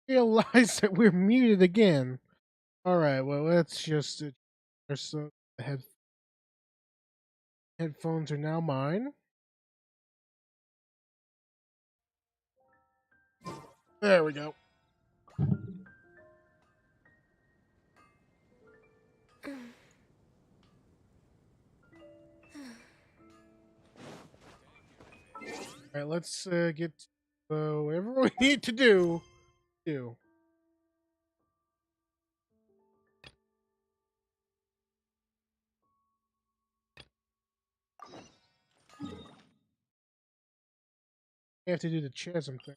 Realize that we're muted again. Alright, well, let's just. So, headphones are now mine. There we go. Alright, let's get whatever we need to do. I have to do the chasm thing.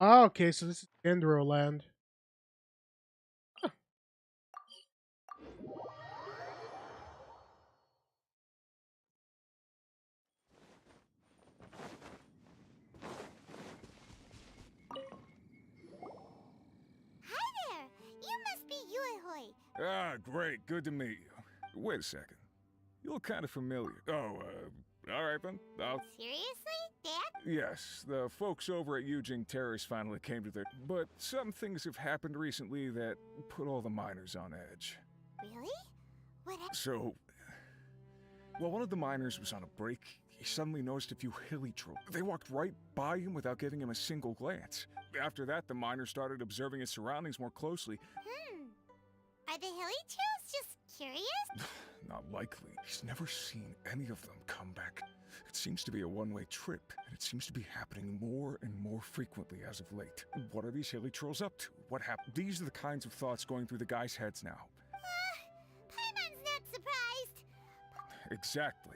Oh, okay, so this is Dendro land. Ah, great. Good to meet you. Wait a second. You look kind of familiar. Oh, all right then. Seriously, Dad? Yes, the folks over at Keqing Terrace finally came to their... But some things have happened recently that put all the miners on edge. Really? What happened? So... While one of the miners was on a break, he suddenly noticed a few hilly trolls. They walked right by him without giving him a single glance. After that, the miner started observing his surroundings more closely. Are the hilly trolls just curious? Not likely. He's never seen any of them come back. It seems to be a one-way trip, and it seems to be happening more and more frequently as of late. What are these hilly trolls up to? What happened? These are the kinds of thoughts going through the guys' heads now. Paimon's not surprised. Exactly.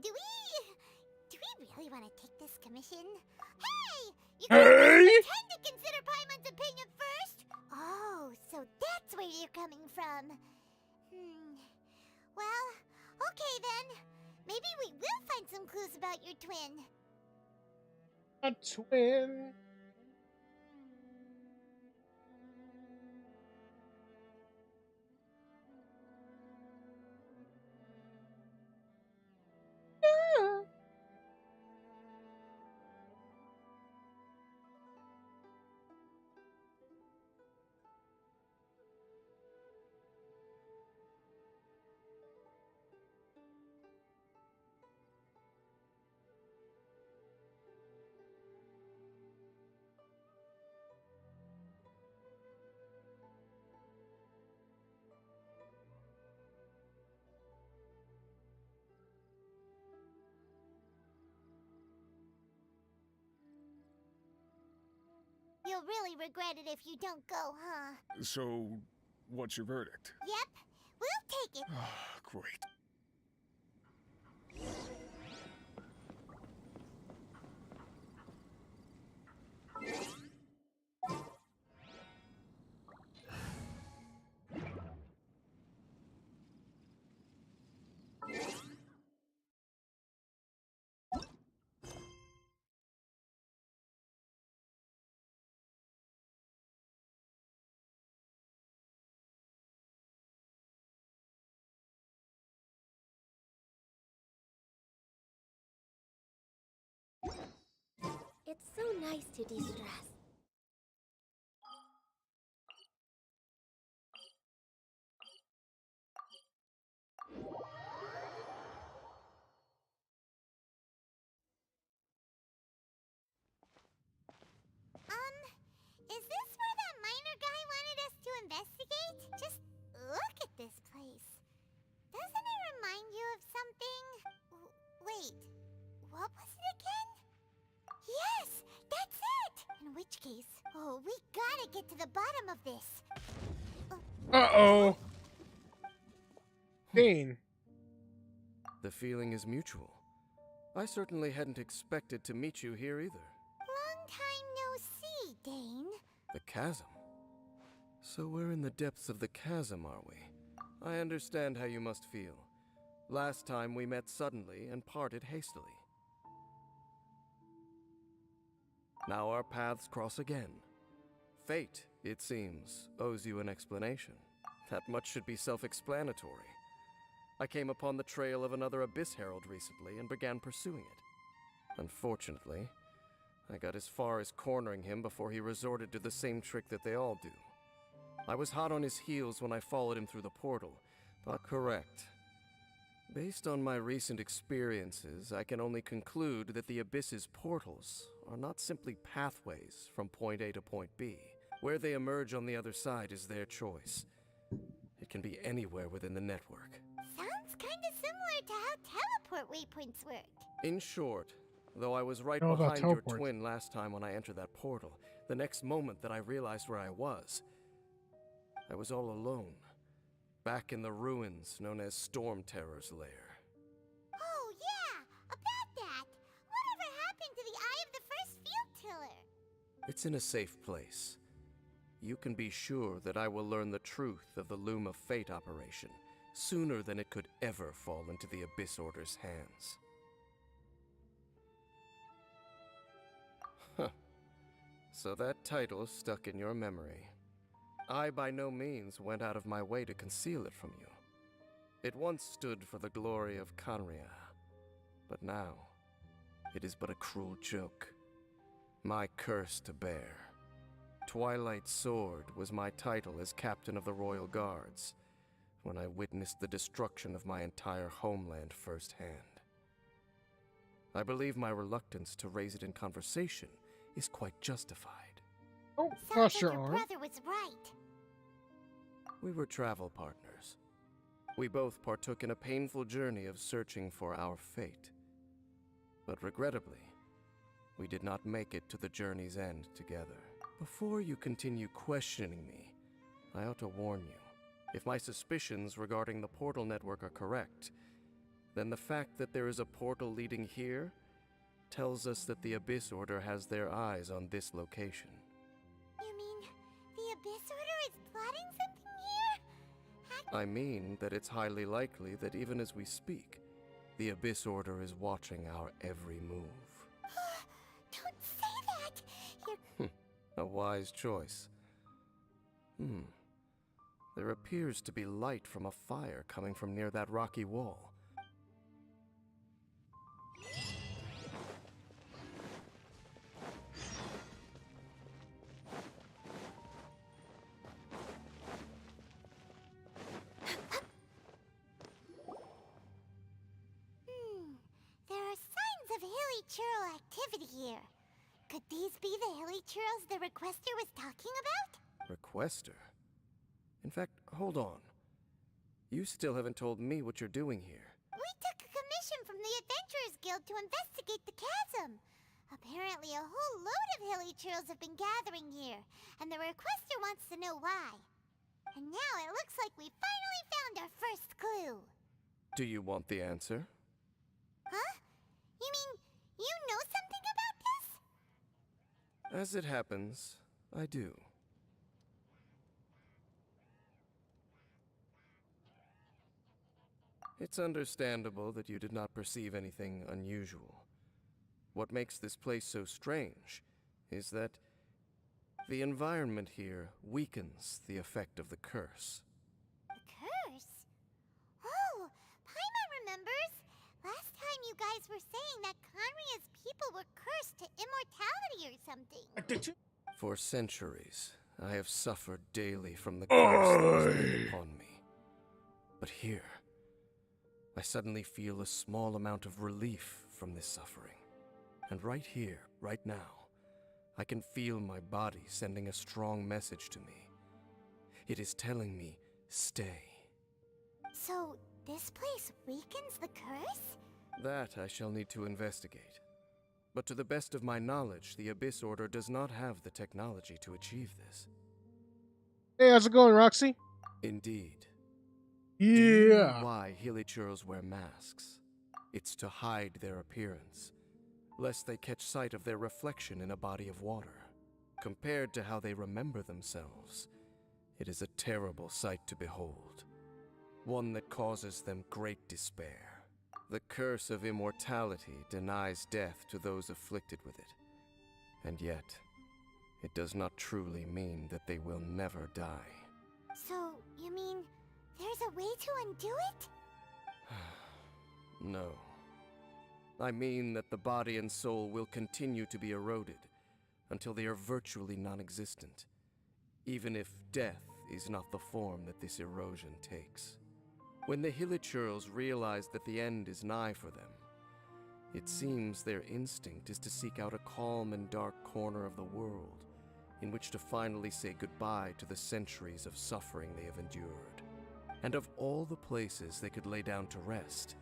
Do we really want to take this commission? Hey! You Hey! pretend to consider Paimon's opinion first? Oh, so that's where you're coming from. Well, okay then. Maybe we will find some clues about your twin. A twin. You'll really regret it if you don't go, huh? So, what's your verdict? Yep, we'll take it. Great. It's so nice to de-stress. Is this where that miner guy wanted us to investigate? Just look at this place. Doesn't it remind you of something? Wait, what was it again? Yes, that's it! In which case, we gotta get to the bottom of this. Uh-oh. Dane. The feeling is mutual. I certainly hadn't expected to meet you here either. Long time no see, Dane. The chasm? So we're in the depths of the chasm, are we? I understand how you must feel. Last time we met suddenly and parted hastily. Now our paths cross again. Fate, it seems, owes you an explanation. That much should be self-explanatory. I came upon the trail of another Abyss Herald recently and began pursuing it. Unfortunately, I got as far as cornering him before he resorted to the same trick that they all do. I was hot on his heels when I followed him through the portal, but correct. Based on my recent experiences, I can only conclude that the Abyss's portals are not simply pathways from point A to point B. Where they emerge on the other side is their choice. It can be anywhere within the network. Sounds kinda similar to how teleport waypoints work. In short, though I was right Know about behind your teleports. twin last time when I entered that portal, the next moment that I realized where I was all alone, back in the ruins known as Storm Terror's lair. Oh yeah, about that. Whatever happened to the Eye of the First Field Tiller? It's in a safe place. You can be sure that I will learn the truth of the Loom of Fate operation sooner than it could ever fall into the Abyss Order's hands. Huh. So that title stuck in your memory. I by no means went out of my way to conceal it from you. It once stood for the glory of Canria, but now it is but a cruel joke. My curse to bear. Twilight Sword was my title as captain of the Royal Guards when I witnessed the destruction of my entire homeland firsthand. I believe my reluctance to raise it in conversation is quite justified. Don't Sounds cross like your your arm. brother was right. We were travel partners. We both partook in a painful journey of searching for our fate. But regrettably, we did not make it to the journey's end together. Before you continue questioning me, I ought to warn you. If my suspicions regarding the portal network are correct, then the fact that there is a portal leading here tells us that the Abyss Order has their eyes on this location. You mean the Abyss Order is plotting something here? I mean that it's highly likely that even as we speak, the Abyss Order is watching our every move. Don't say that! You're... A wise choice. There appears to be light from a fire coming from near that rocky wall. There are signs of hilly churl activity here. Could these be the hilly churls the requester was talking about? Requester? In fact, hold on. You still haven't told me what you're doing here. We took a commission from the Adventurers Guild to investigate the chasm. Apparently a whole load of hilly churls have been gathering here, and the requester wants to know why. And now it looks like we finally found our first clue. Do you want the answer? Huh? You mean you know something about this? As it happens, I do. It's understandable that you did not perceive anything unusual. What makes this place so strange is that the environment here weakens the effect of the curse. The curse? Oh, Paimon remembers. Last time you guys were saying that Conria's people were cursed to immortality or something. For centuries, I have suffered daily from the curse that was laid upon me. But here, I suddenly feel a small amount of relief from this suffering. And right here, right now, I can feel my body sending a strong message to me. It is telling me, stay. So, this place weakens the curse? That I shall need to investigate. But to the best of my knowledge, the Abyss Order does not have the technology to achieve this. Hey, how's it going, Roxy? Indeed. Do you know Yeah. why Hilichurls wear masks? It's to hide their appearance, lest they catch sight of their reflection in a body of water. Compared to how they remember themselves, it is a terrible sight to behold. One that causes them great despair. The Curse of Immortality denies death to those afflicted with it. And yet, it does not truly mean that they will never die. So, you mean there's a way to undo it? No. I mean that the body and soul will continue to be eroded until they are virtually non-existent, even if death is not the form that this erosion takes. When the Hilichurls realize that the end is nigh for them, it seems their instinct is to seek out a calm and dark corner of the world in which to finally say goodbye to the centuries of suffering they have endured. And of all the places they could lay down to rest,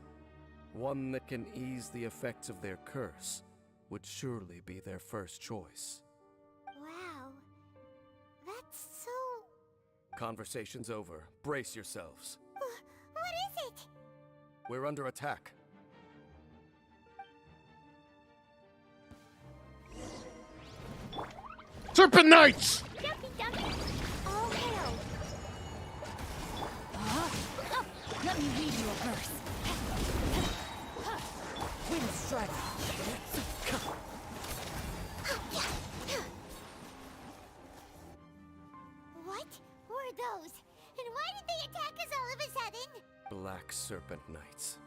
one that can ease the effects of their curse would surely be their first choice. Wow. That's so... Conversation's over. Brace yourselves. What is it? We're under attack. Serpent Knights! Oh, hell. Let me read you a verse. Wind strike. What were those? And why did they attack us all of a sudden? Black Serpent Knights.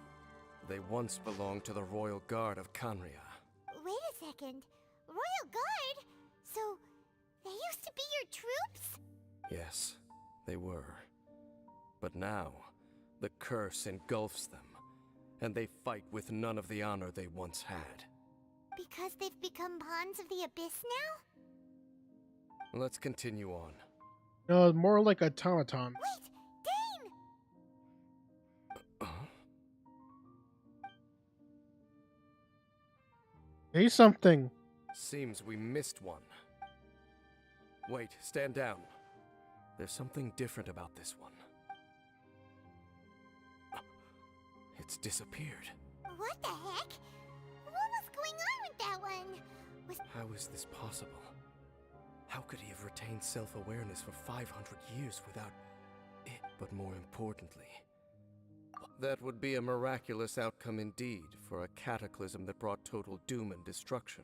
They once belonged to the Royal Guard of Canria. Wait a second. Royal Guard? So, they used to be your troops? Yes, they were. But now, the curse engulfs them, and they fight with none of the honor they once had. Because they've become pawns of the Abyss now? Let's continue on. No, more like automatons. Wait! Dane! Say something. Seems we missed one. Wait, stand down. There's something different about this one. It's disappeared. What the heck? What was going on with that one? How is this possible? How could he have retained self-awareness for 500 years without it? But more importantly, that would be a miraculous outcome indeed for a cataclysm that brought total doom and destruction.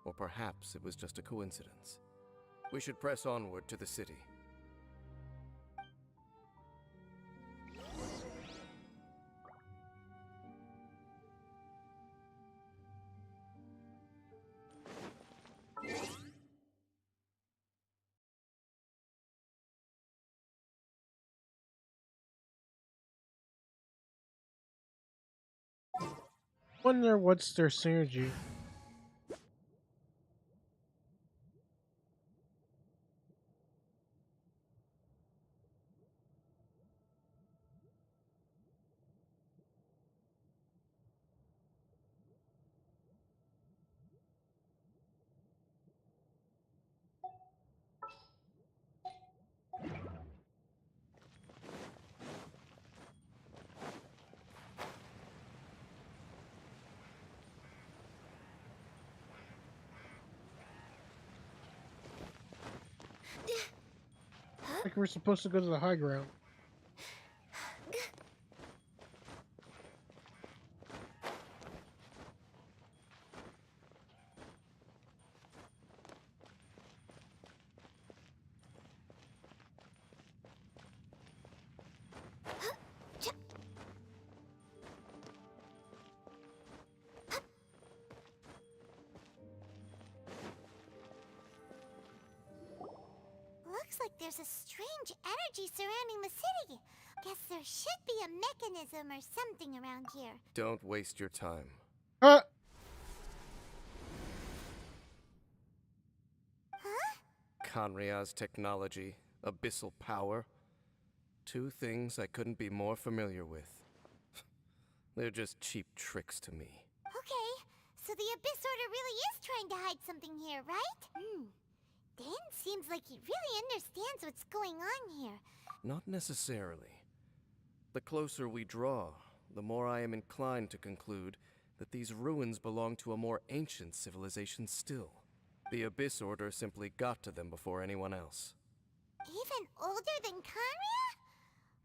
Or perhaps it was just a coincidence. We should press onward to the city. Wonder what's their synergy. Like we're supposed to go to the high ground. Looks like there's a strange energy surrounding the city. Guess there should be a mechanism or something around here. Don't waste your time. Huh? Canria's technology, abyssal power. Two things I couldn't be more familiar with. They're just cheap tricks to me. Okay, so the Abyss Order really is trying to hide something here, right? Dan seems like he really understands what's going on here. Not necessarily. The closer we draw, the more I am inclined to conclude that these ruins belong to a more ancient civilization still. The Abyss Order simply got to them before anyone else. Even older than Canria?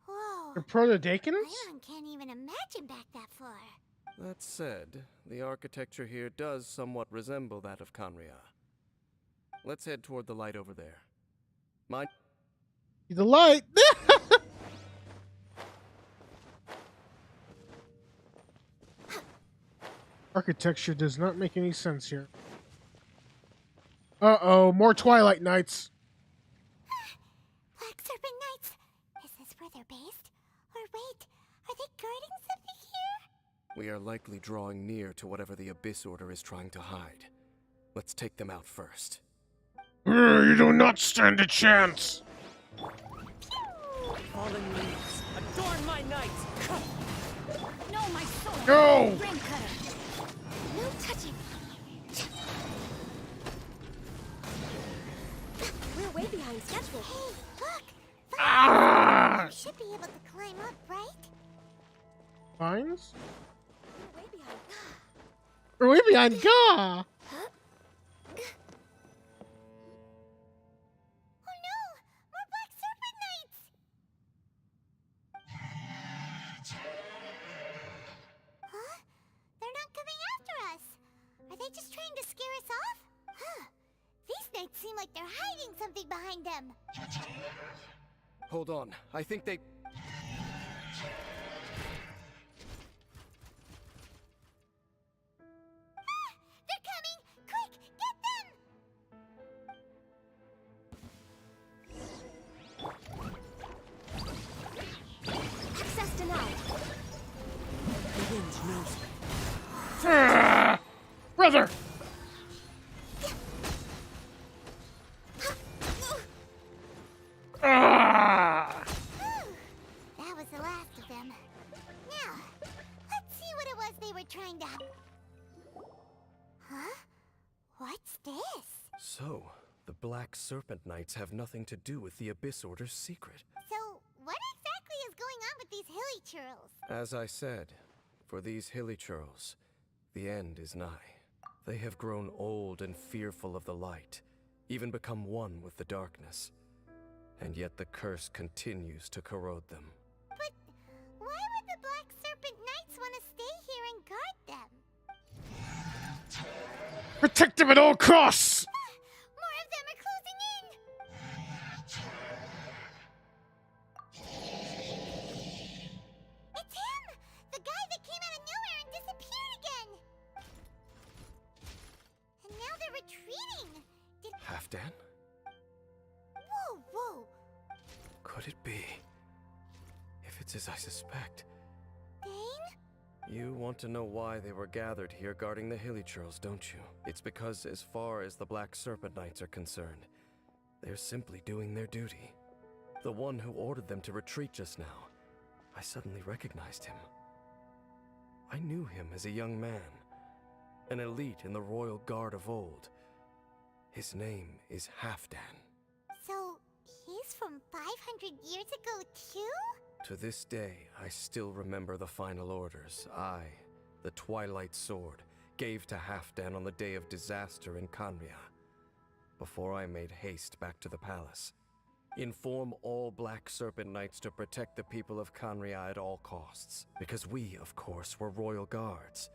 Whoa. The Proto-Daikins? Iron can't even imagine back that far. That said, the architecture here does somewhat resemble that of Canria. Let's head toward the light over there. Mind? The light! Architecture does not make any sense here. Uh-oh, more Twilight Knights. Black Serpent Knights! Is this where they're based? Or wait, are they guarding something here? We are likely drawing near to whatever the Abyss Order is trying to hide. Let's take them out first. You do not stand a chance. Fallen leaves, adorn my night! No, my sword! No! Ring cutter! No touching! We're way behind schedule. Hey, look! Ah! You should be able to climb up, right? Vines? We're way behind. We're way behind. Gah! Oh no! More Black Serpent Knights! Huh? They're not coming after us! Are they just trying to scare us off? Huh. These knights seem like they're hiding something behind them. Hold on, I think they... They're coming! Quick, get them! Access denied. The wind knows me. Ah! Brother! Ah! That was the last of them. Now, let's see what it was they were trying to... Huh? What's this? So, the Black Serpent Knights have nothing to do with the Abyss Order's secret. So, what exactly is going on with these hilly churls? As I said, for these hilly churls, the end is nigh. They have grown old and fearful of the light, even become one with the darkness. And yet the curse continues to corrode them. But why would the Black Serpent Knights want to stay here and guard them? Protect them at all costs! More of them are closing in! It's him! The guy that came out of nowhere and disappeared again! And now they're retreating! Halfdan? Whoa, whoa! Could it be? If it's as I suspect. Bane? You want to know why they were gathered here guarding the hilly churls, don't you? It's because as far as the Black Serpent Knights are concerned, they're simply doing their duty. The one who ordered them to retreat just now, I suddenly recognized him. I knew him as a young man, an elite in the royal guard of old. His name is Halfdan. So, he's from 500 years ago too? To this day, I still remember the final orders I, the Twilight Sword, gave to Halfdan on the day of disaster in Khaenri'ah, before I made haste back to the palace. Inform all Black Serpent Knights to protect the people of Khaenri'ah at all costs, because we, of course, were royal guards.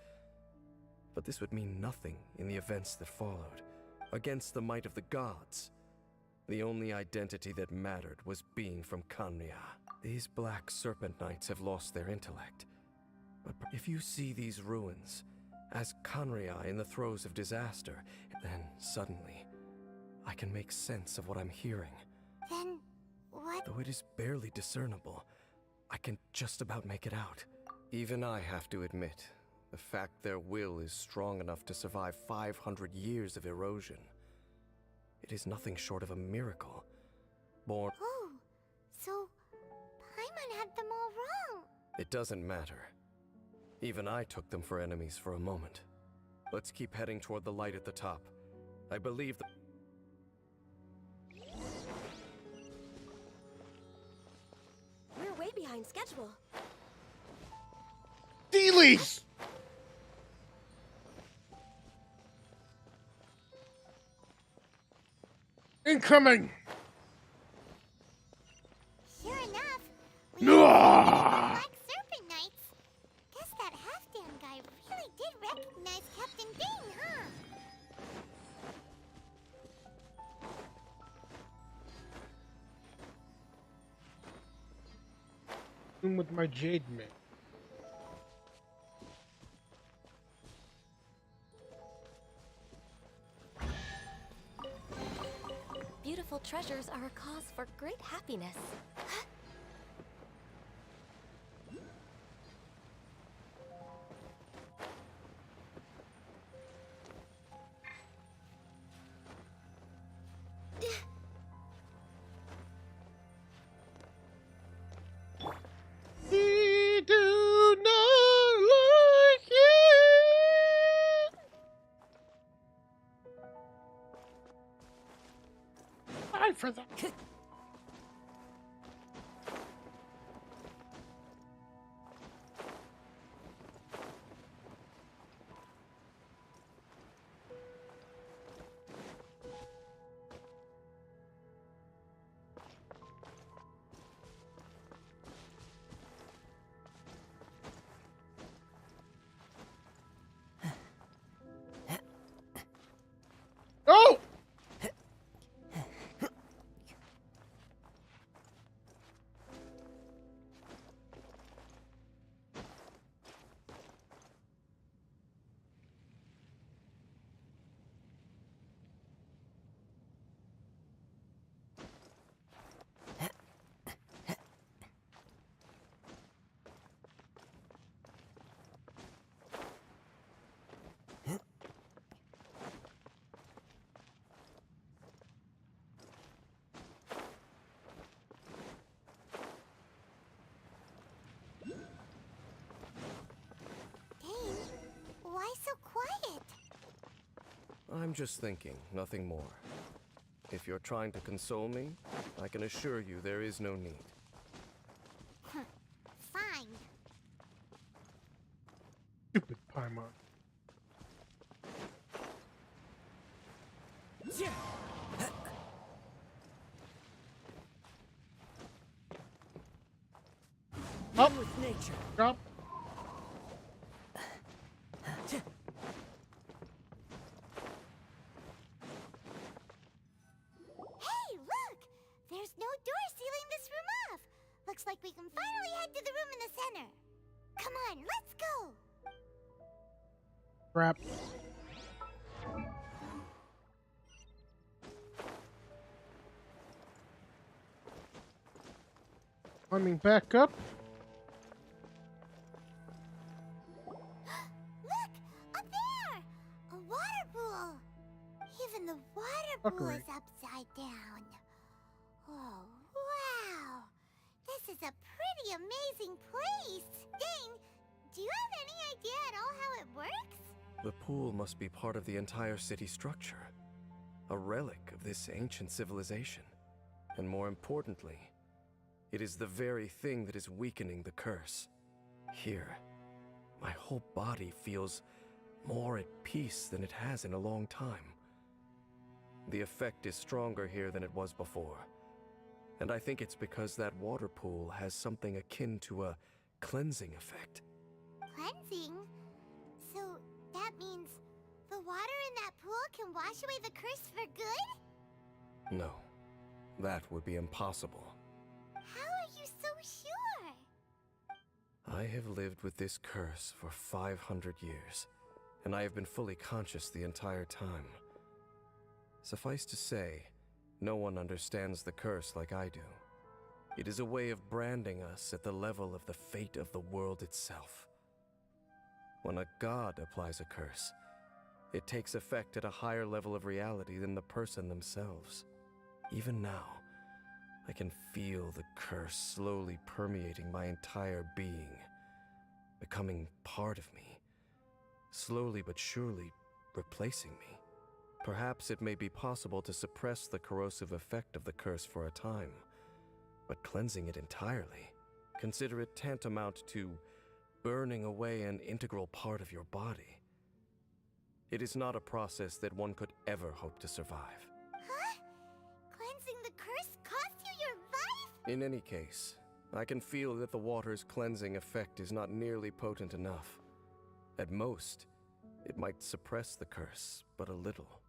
But this would mean nothing in the events that followed. Against the might of the gods, the only identity that mattered was being from Khaenri'ah. These Black Serpent Knights have lost their intellect. But if you see these ruins as Khaenri'ah in the throes of disaster, then suddenly I can make sense of what I'm hearing. Then, what? Though it is barely discernible, I can just about make it out. Even I have to admit, the fact their will is strong enough to survive 500 years of erosion. It is nothing short of a miracle. Born... Oh, so Paimon had them all wrong. It doesn't matter. Even I took them for enemies for a moment. Let's keep heading toward the light at the top. I believe the... We're way behind schedule. D-Leaf! Incoming! Sure enough, we No! have Black Serpent Knights. Guess that Halfdan guy really did recognize Captain Bane, huh? With my Jade Mage. untitled treasures are a cause for great happiness. We do not like it. Fight for them. Oh! Dane, why so quiet? I'm just thinking, nothing more. If you're trying to console me, I can assure you there is no need. Fine. Stupid Paimon. One with nature. Drop. Hey, look! There's no door sealing this room off. Looks like we can finally head to the room in the center. Come on, let's go! Crap. Climbing back up. Look! Up there! A water pool! Even the water pool Fuckery. is upside down. Oh, wow! This is a pretty amazing place! Dane, do you have any idea at all how it works? The pool must be part of the entire city structure. A relic of this ancient civilization. And more importantly, it is the very thing that is weakening the curse. Here, my whole body feels more at peace than it has in a long time. The effect is stronger here than it was before. And I think it's because that water pool has something akin to a cleansing effect. Cleansing? So that means the water in that pool can wash away the curse for good? No, that would be impossible. How are you so sure? I have lived with this curse for 500 years, and I have been fully conscious the entire time. Suffice to say, no one understands the curse like I do. It is a way of branding us at the level of the fate of the world itself. When a god applies a curse, it takes effect at a higher level of reality than the person themselves. Even now, I can feel the curse slowly permeating my entire being, becoming part of me, slowly but surely replacing me. Perhaps it may be possible to suppress the corrosive effect of the curse for a time, but cleansing it entirely, consider it tantamount to burning away an integral part of your body. It is not a process that one could ever hope to survive. Huh? Cleansing the curse cost you your life? In any case, I can feel that the water's cleansing effect is not nearly potent enough. At most, it might suppress the curse, but a little.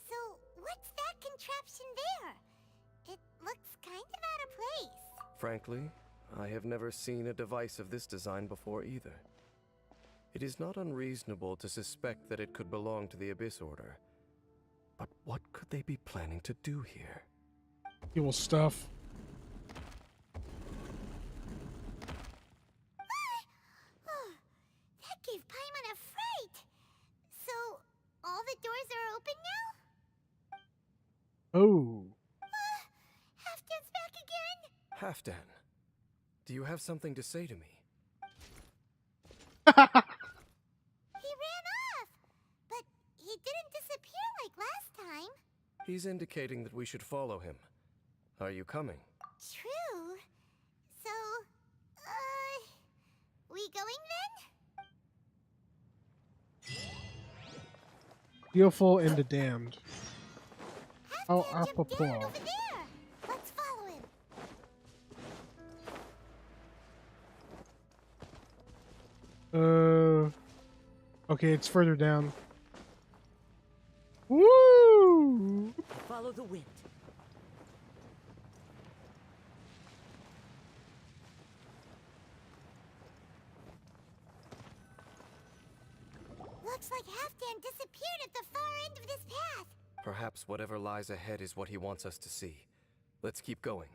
So, what's that contraption there? It looks kind of out of place. Frankly, I have never seen a device of this design before either. It is not unreasonable to suspect that it could belong to the Abyss Order. But what could they be planning to do here? Evil stuff. Oh, that gave Paimon a fright. So, all the doors are open now? Oh. Halfdan's back again? Halfdan, do you have something to say to me? He ran off! But he didn't disappear like last time. He's indicating that we should follow him. Are you coming? True. So, we going then? Beautiful and the damned. Oh, Halfdan jumped down apropos. over there. Let's follow him. Okay, it's further down. Woo! Follow the wind. Looks like Halfdan disappeared at the far end of this path. Perhaps whatever lies ahead is what he wants us to see. Let's keep going.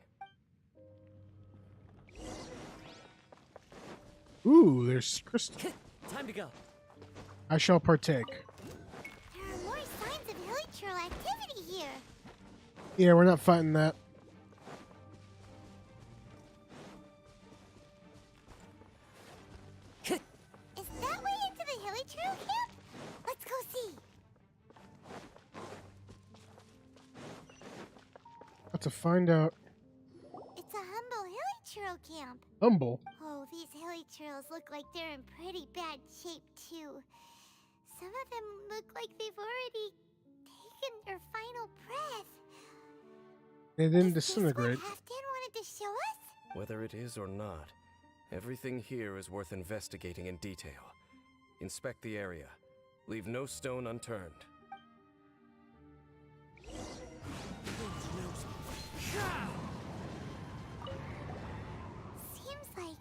Ooh, there's crystal. Time to go. I shall partake. There are more signs of hilichurl activity here. Yeah, we're not fighting that. Is that way into the hilichurl camp? Let's go see. Have to find out. It's a humble hilichurl camp. Humble. Oh, these hilichurls look like they're in pretty bad shape, too. Some of them look like they've already taken their final breath. They didn't Is this disintegrate. what Halfdan wanted to show us? Whether it is or not, everything here is worth investigating in detail. Inspect the area. Leave no stone unturned. Seems like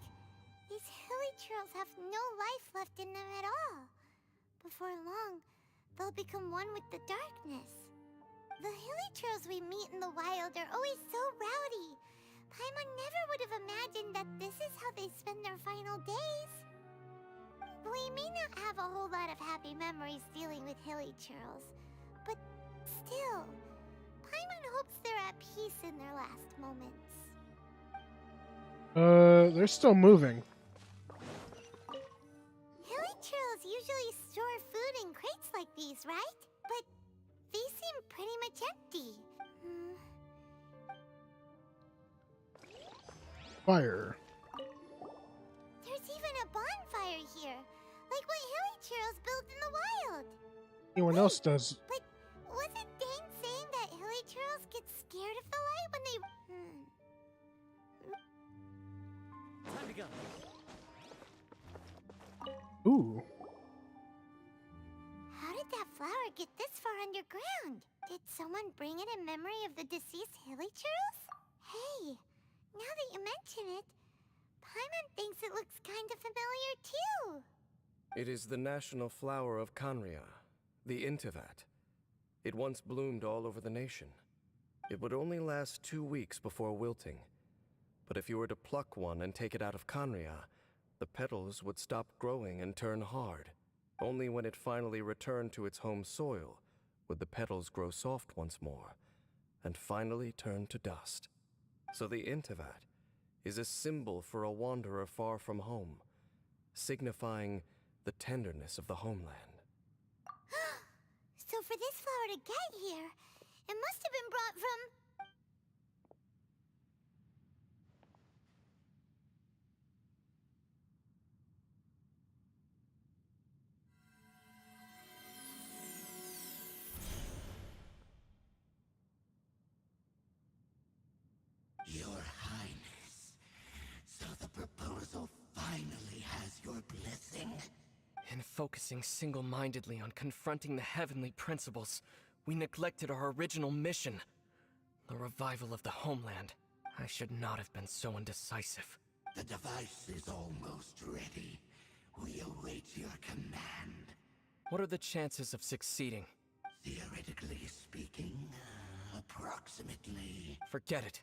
these hilichurls have no life left in them at all. Before long, they'll become one with the darkness. The hilichurls we meet in the wild are always so rowdy. Paimon never would have imagined that this is how they spend their final days. We may not have a whole lot of happy memories dealing with hilichurls, but still, Paimon hopes they're at peace in their last moments. They're still moving. Hilichurls usually store food in crates like these, right? But these seem pretty much empty. Fire. There's even a bonfire here, like what hilichurls build in the wild. Anyone else does. But wasn't Dane saying that hilichurls get scared of the light when they... Time to go. Ooh. How did that flower get this far underground? Did someone bring it in memory of the deceased hilichurls? Hey, now that you mention it, Paimon thinks it looks kind of familiar too. It is the national flower of Canria, the Intivat. It once bloomed all over the nation. It would only last 2 weeks before wilting. But if you were to pluck one and take it out of Canria, the petals would stop growing and turn hard. Only when it finally returned to its home soil would the petals grow soft once more, and finally turn to dust. So the Intivat is a symbol for a wanderer far from home, signifying the tenderness of the homeland. So for this flower to get here, it must have been brought from... Your Highness, so the proposal finally has your blessing? In focusing single-mindedly on confronting the heavenly principles, we neglected our original mission. The revival of the homeland. I should not have been so indecisive. The device is almost ready. We await your command. What are the chances of succeeding? Theoretically speaking, approximately? Forget it.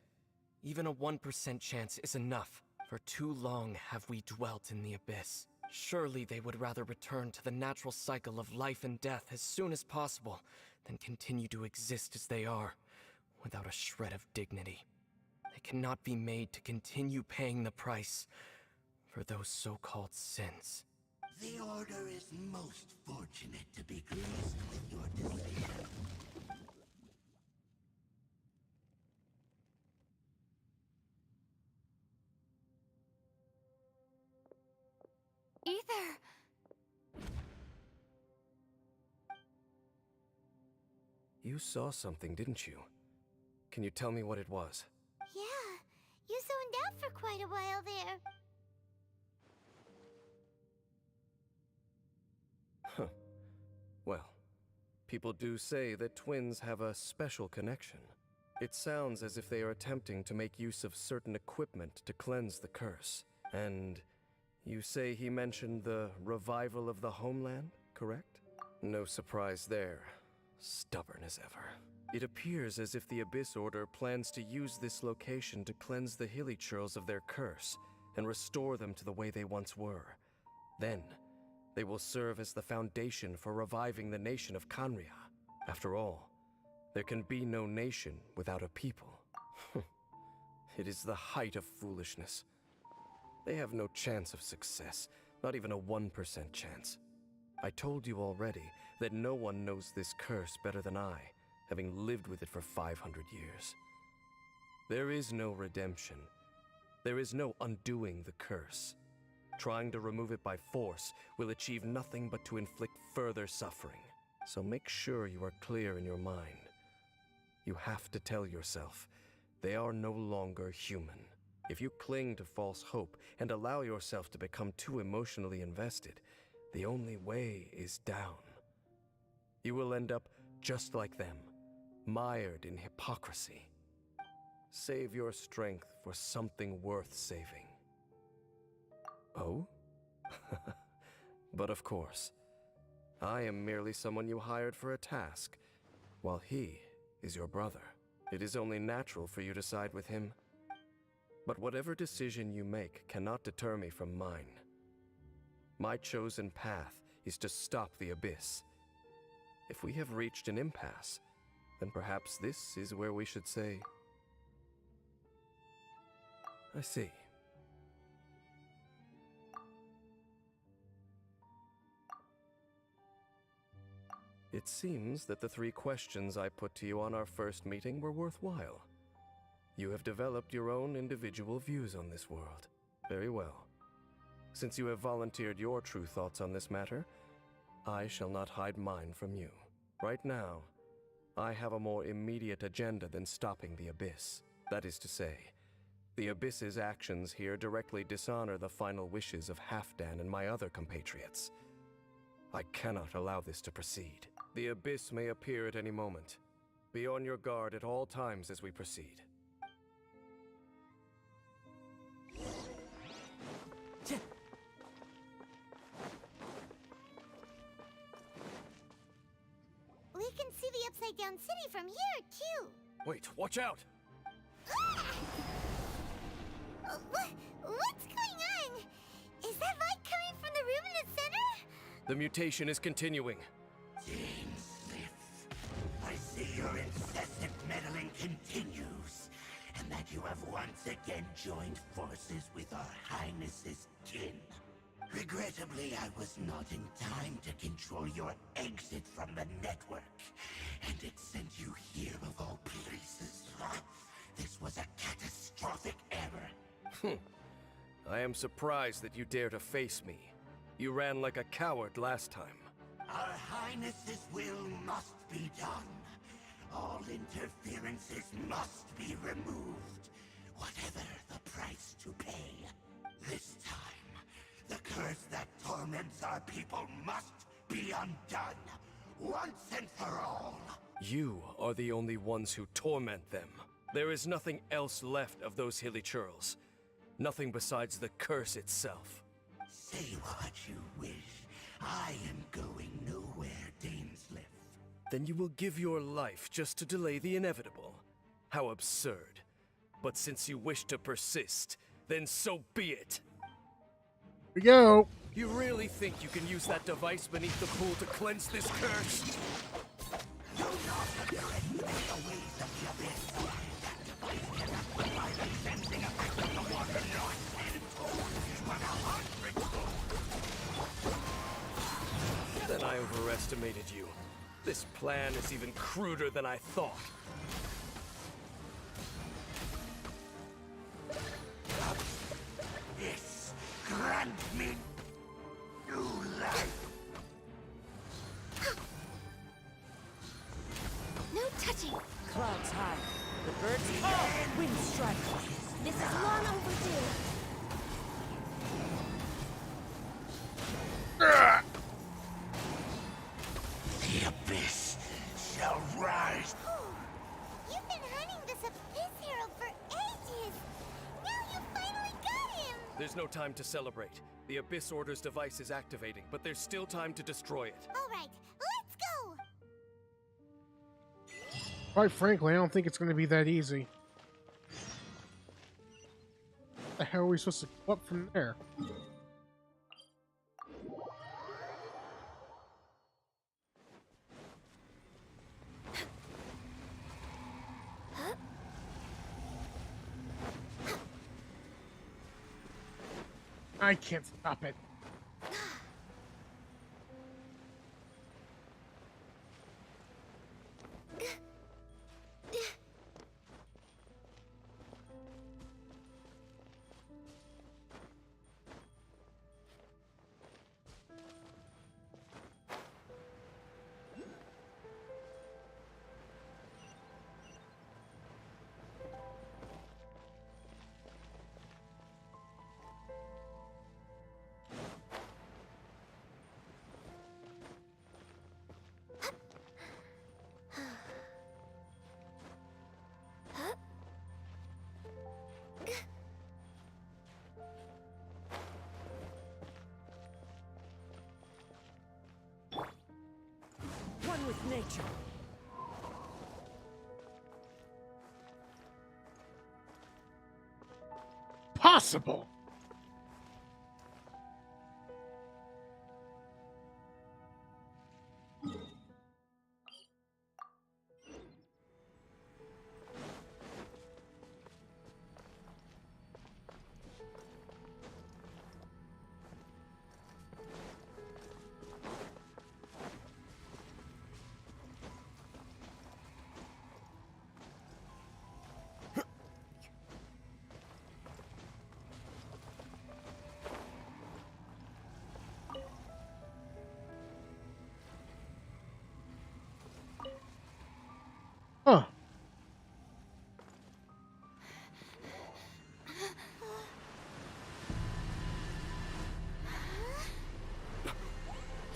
Even a 1% chance is enough. For too long have we dwelt in the abyss. Surely they would rather return to the natural cycle of life and death as soon as possible than continue to exist as they are, without a shred of dignity. They cannot be made to continue paying the price for those so-called sins. The Order is most fortunate to be graced with your decision. Ether! You saw something, didn't you? Can you tell me what it was? Yeah, you zoned out for quite a while there. Huh. Well, people do say that twins have a special connection. It sounds as if they are attempting to make use of certain equipment to cleanse the curse. And you say he mentioned the revival of the homeland, correct? No surprise there. Stubborn as ever. It appears as if the Abyss Order plans to use this location to cleanse the hilly churls of their curse and restore them to the way they once were. Then, they will serve as the foundation for reviving the nation of Khaenri'ah. After all, there can be no nation without a people. It is the height of foolishness. They have no chance of success, not even a 1% chance. I told you already that no one knows this curse better than I, having lived with it for 500 years. There is no redemption. There is no undoing the curse. Trying to remove it by force will achieve nothing but to inflict further suffering. So make sure you are clear in your mind. You have to tell yourself, they are no longer human. If you cling to false hope and allow yourself to become too emotionally invested, the only way is down. You will end up just like them, mired in hypocrisy. Save your strength for something worth saving. Oh? But of course, I am merely someone you hired for a task, while he is your brother. It is only natural for you to side with him. But whatever decision you make cannot deter me from mine. My chosen path is to stop the Abyss. If we have reached an impasse, then perhaps this is where we should say, I see. It seems that the 3 questions I put to you on our first meeting were worthwhile. You have developed your own individual views on this world. Very well. Since you have volunteered your true thoughts on this matter, I shall not hide mine from you. Right now, I have a more immediate agenda than stopping the Abyss. That is to say, the Abyss's actions here directly dishonor the final wishes of Halfdan and my other compatriots. I cannot allow this to proceed. The Abyss may appear at any moment. Be on your guard at all times as we proceed. We can see the Upside Down City from here, too. Wait, watch out! Ah! What's going on? Is that light coming from the room in the center? The mutation is continuing. I see your incessant meddling continues, and that you have once again joined forces with our Highness's kin. Regrettably, I was not in time to control your exit from the network, and it sent you here of all places. This was a catastrophic error. I am surprised that you dare to face me. You ran like a coward last time. Our Highness's will must be done. All interferences must be removed, whatever the price to pay. This time, the curse that torments our people must be undone, once and for all. You are the only ones who torment them. There is nothing else left of those hilly churls. Nothing besides the curse itself. Say what you wish. I am going nowhere, Dainsliff. Then you will give your life just to delay the inevitable. How absurd. But since you wish to persist, then so be it. Here we go. You really think you can use that device beneath the pool to cleanse this curse? Then I overestimated you. This plan is even cruder than I thought. This grant me new life. No touching! Clouds high. The birds call. Wind strike. This is long overdue. The abyss shall rise. You've been hunting this Abyss Hero for ages! Now you finally got him! There's no time to celebrate. The Abyss Order's device is activating, but there's still time to destroy it. Alright, let's go! Quite frankly, I don't think it's going to be that easy. What the hell are we supposed to go up from there? I can't stop it. One with nature. Possible. Huh.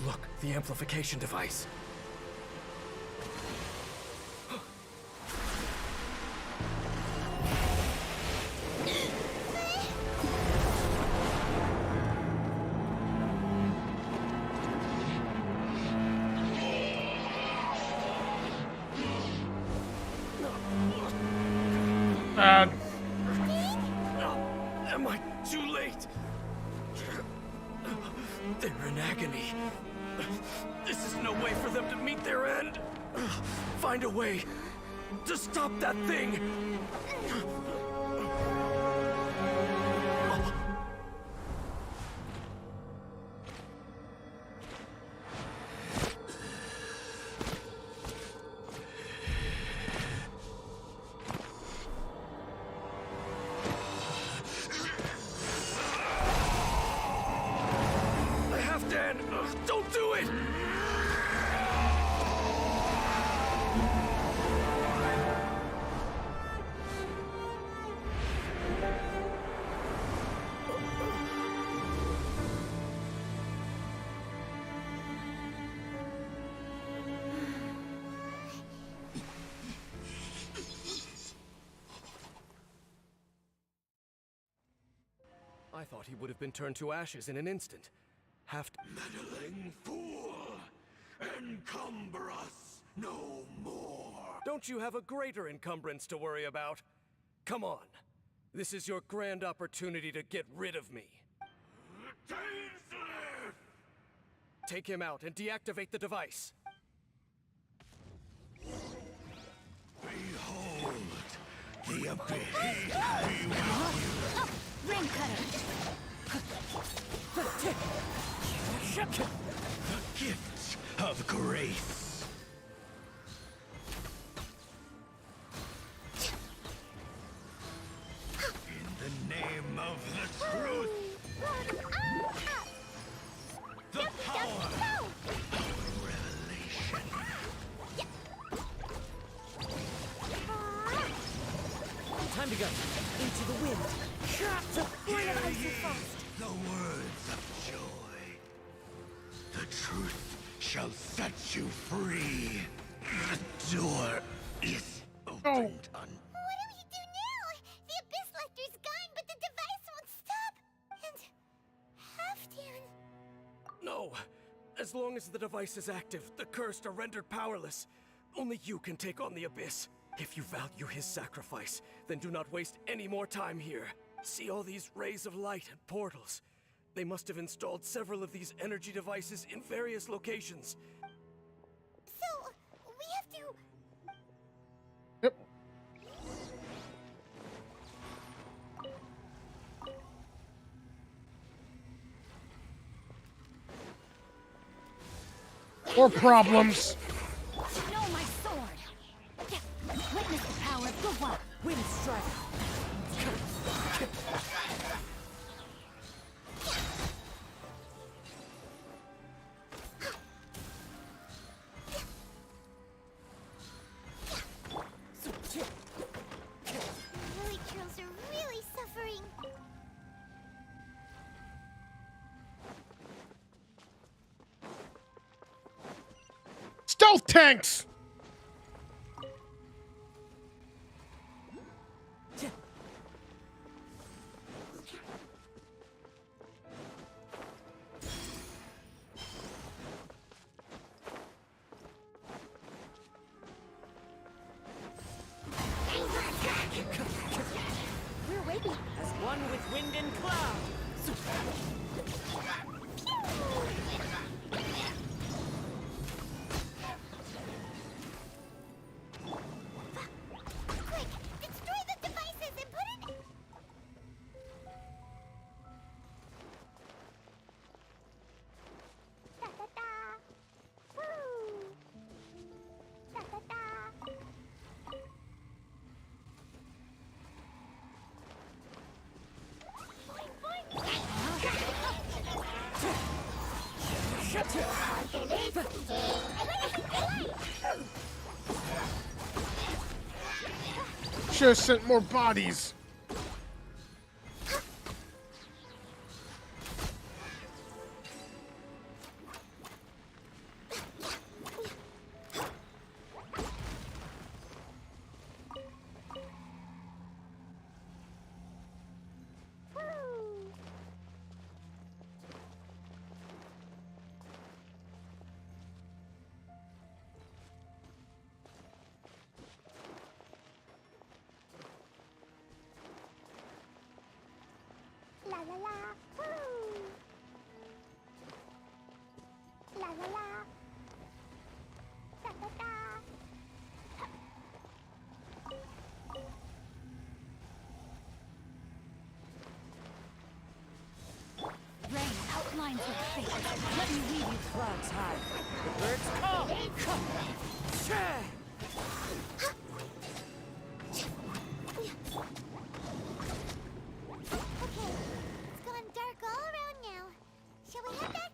Look, the amplification device. Am I too late? They're in agony. This is no way for them to meet their end. Find a way to stop that thing. Don't do it! I thought he would have been turned to ashes in an instant. Meddling fool! Encumber us no more. Don't you have a greater encumbrance to worry about? Come on. This is your grand opportunity to get rid of me. Take him out and deactivate the device. Behold the abyss. Ring cutter. The gifts of grace. In the name of the truth. The power of revelation. Time to go. Into the wind. Hear ye the words of joy. The truth shall set you free. The door is opened on. What do we do now? The Abyss Lecter's gone, but the device won't stop. And Halfdan. No. As long as the device is active, the cursed are rendered powerless. Only you can take on the Abyss. If you value his sacrifice, then do not waste any more time here. See all these rays of light and portals? They must have installed several of these energy devices in various locations. So, we have to... Yep. More problems. Know my sword. Witness the power of Gwa. Wind strike. Lily Trails are really suffering. Stealth tanks! We're waiting. As one with wind and cloud. Quick, destroy the devices and put it... Da-da-da. Woo. Da-da-da. Boing, boing. Should have sent more bodies. La la la. Woo. La la la. Da da da. Rain outlines your fate. Let me lead you. Clouds high. The birds call. Share. Okay, it's gone dark all around now. Shall we head back?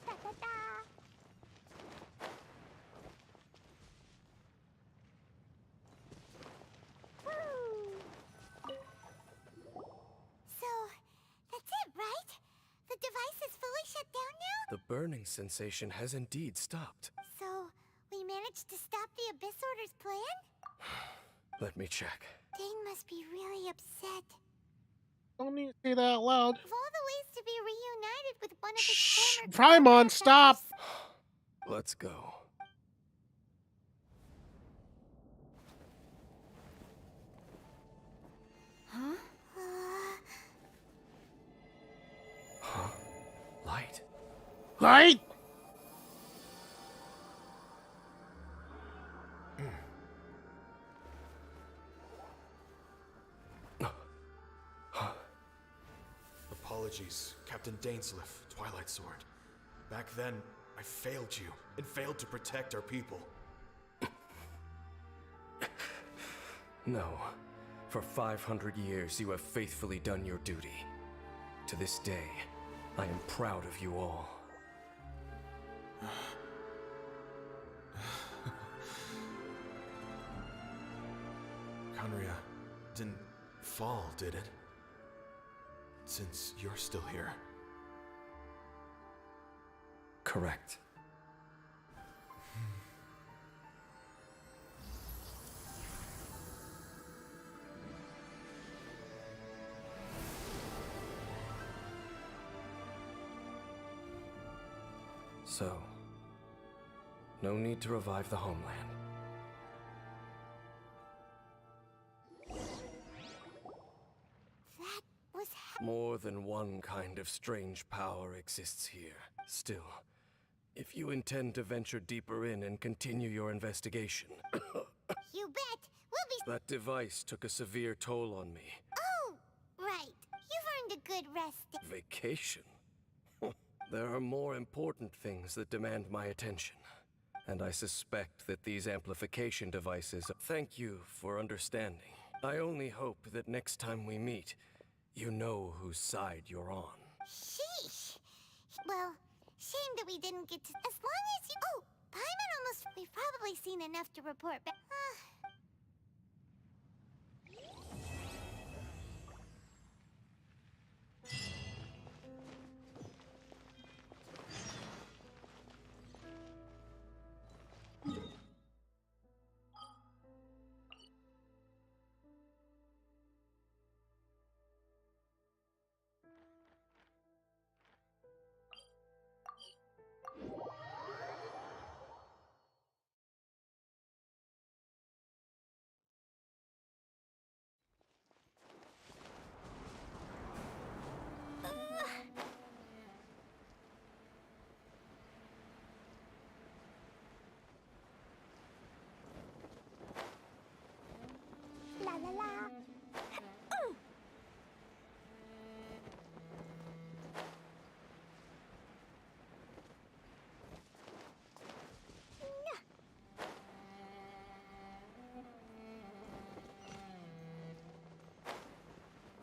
Da da da. The burning sensation has indeed stopped. So, we managed to stop the Abyss Order's plan? Let me check. Dane must be really upset. Don't need to say that out loud. Of all the ways to be reunited with one of his former Primon, stop! Let's go. Huh? Huh? Light. Light! Apologies, Captain Dainsleif, Twilight Sword. Back then, I failed you, and failed to protect our people. No. For 500 years, you have faithfully done your duty. To this day, I am proud of you all. Conria didn't fall, did it? Since you're still here. Correct. So, no need to revive the homeland. That was More than one kind of strange power exists here. Still, if you intend to venture deeper in and continue your investigation, You bet! We'll be... that device took a severe toll on me. Oh! Right. You've earned a good rest. Vacation? There are more important things that demand my attention. And I suspect that these amplification devices... Thank you for understanding. I only hope that next time we meet, you know whose side you're on. Sheesh! Well, shame that we didn't get to... As long as you... Oh! Paimon almost... We've probably seen enough to report back. La la la.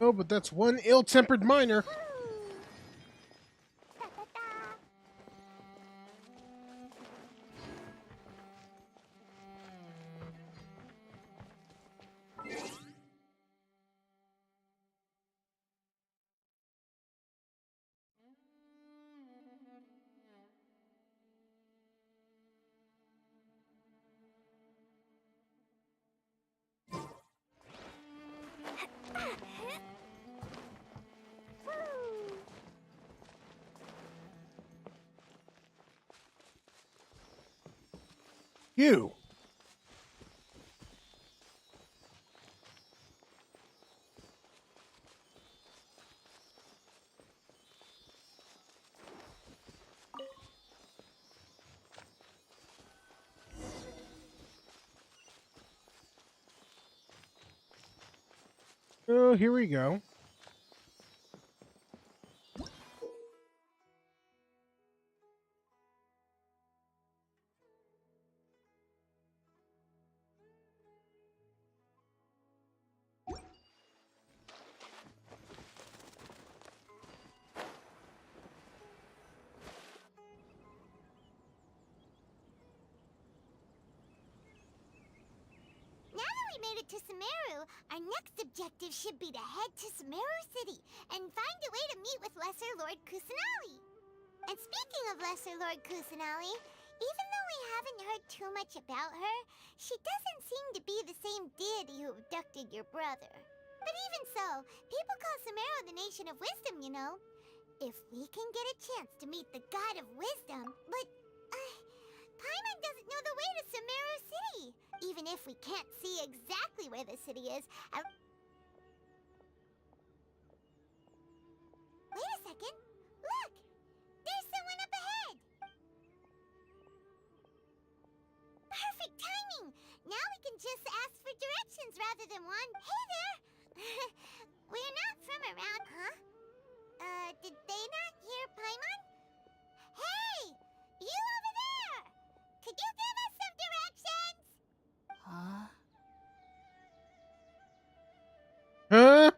Oh, but that's one ill-tempered miner. Da, da, da. You. Oh, here we go. Now that we made it to Sumeru, our next objective should be to head to Sumeru City and find a way to meet with Lesser Lord Kusanali. And speaking of Lesser Lord Kusanali, even though we haven't heard too much about her, she doesn't seem to be the same deity who abducted your brother. But even so, people call Sumeru the Nation of Wisdom, you know. If we can get a chance to meet the God of Wisdom, but Paimon doesn't know the way to Sumeru City. Even if we can't see exactly where the city is, wait a second. Look! There's someone up ahead! Perfect timing! Now we can just ask for directions rather than one. Hey there! We're not from around, huh? Did they not hear Paimon? Hey! You over there! Could you give us some directions? Huh? Huh?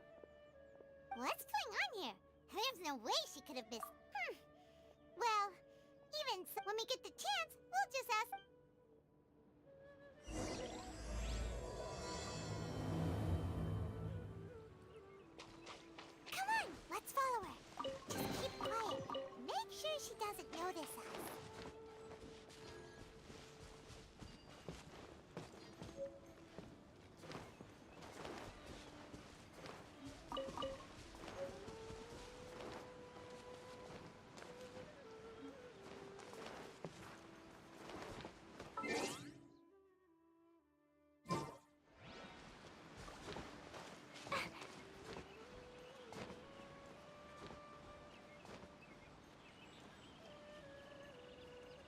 What's going on here? There's no way she could have missed. Well, even so, when we get the chance, we'll just ask. Come on, let's follow her. Just keep quiet. Make sure she doesn't notice us.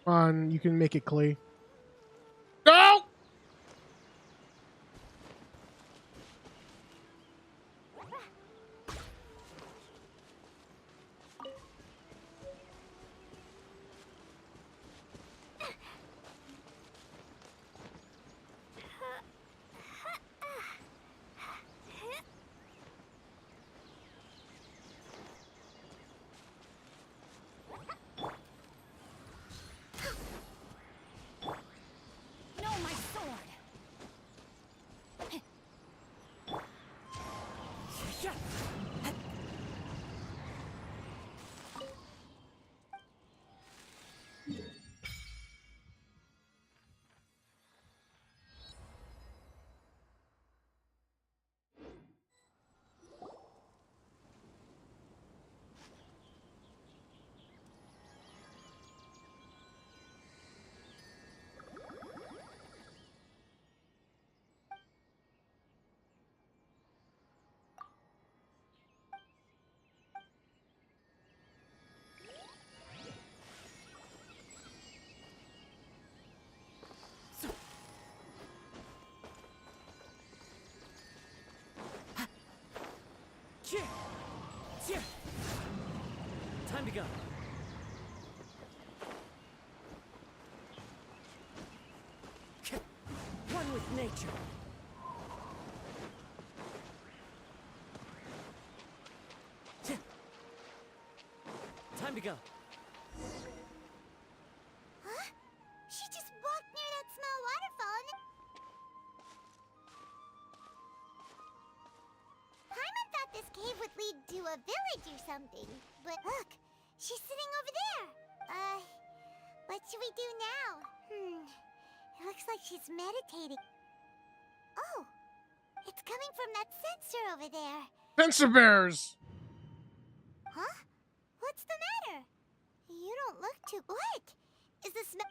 Come on, you can make it Clay. No! No, my sword! Time to go. One with nature. Time to go. Huh? She just walked near that small waterfall and Paimon thought this cave would lead to a village or something. But look, she's sitting over there. What should we do now? It looks like she's meditating. Oh, it's coming from that sensor over there. Sensor bears! Huh? What's the matter? You don't look too... What? Is the smell...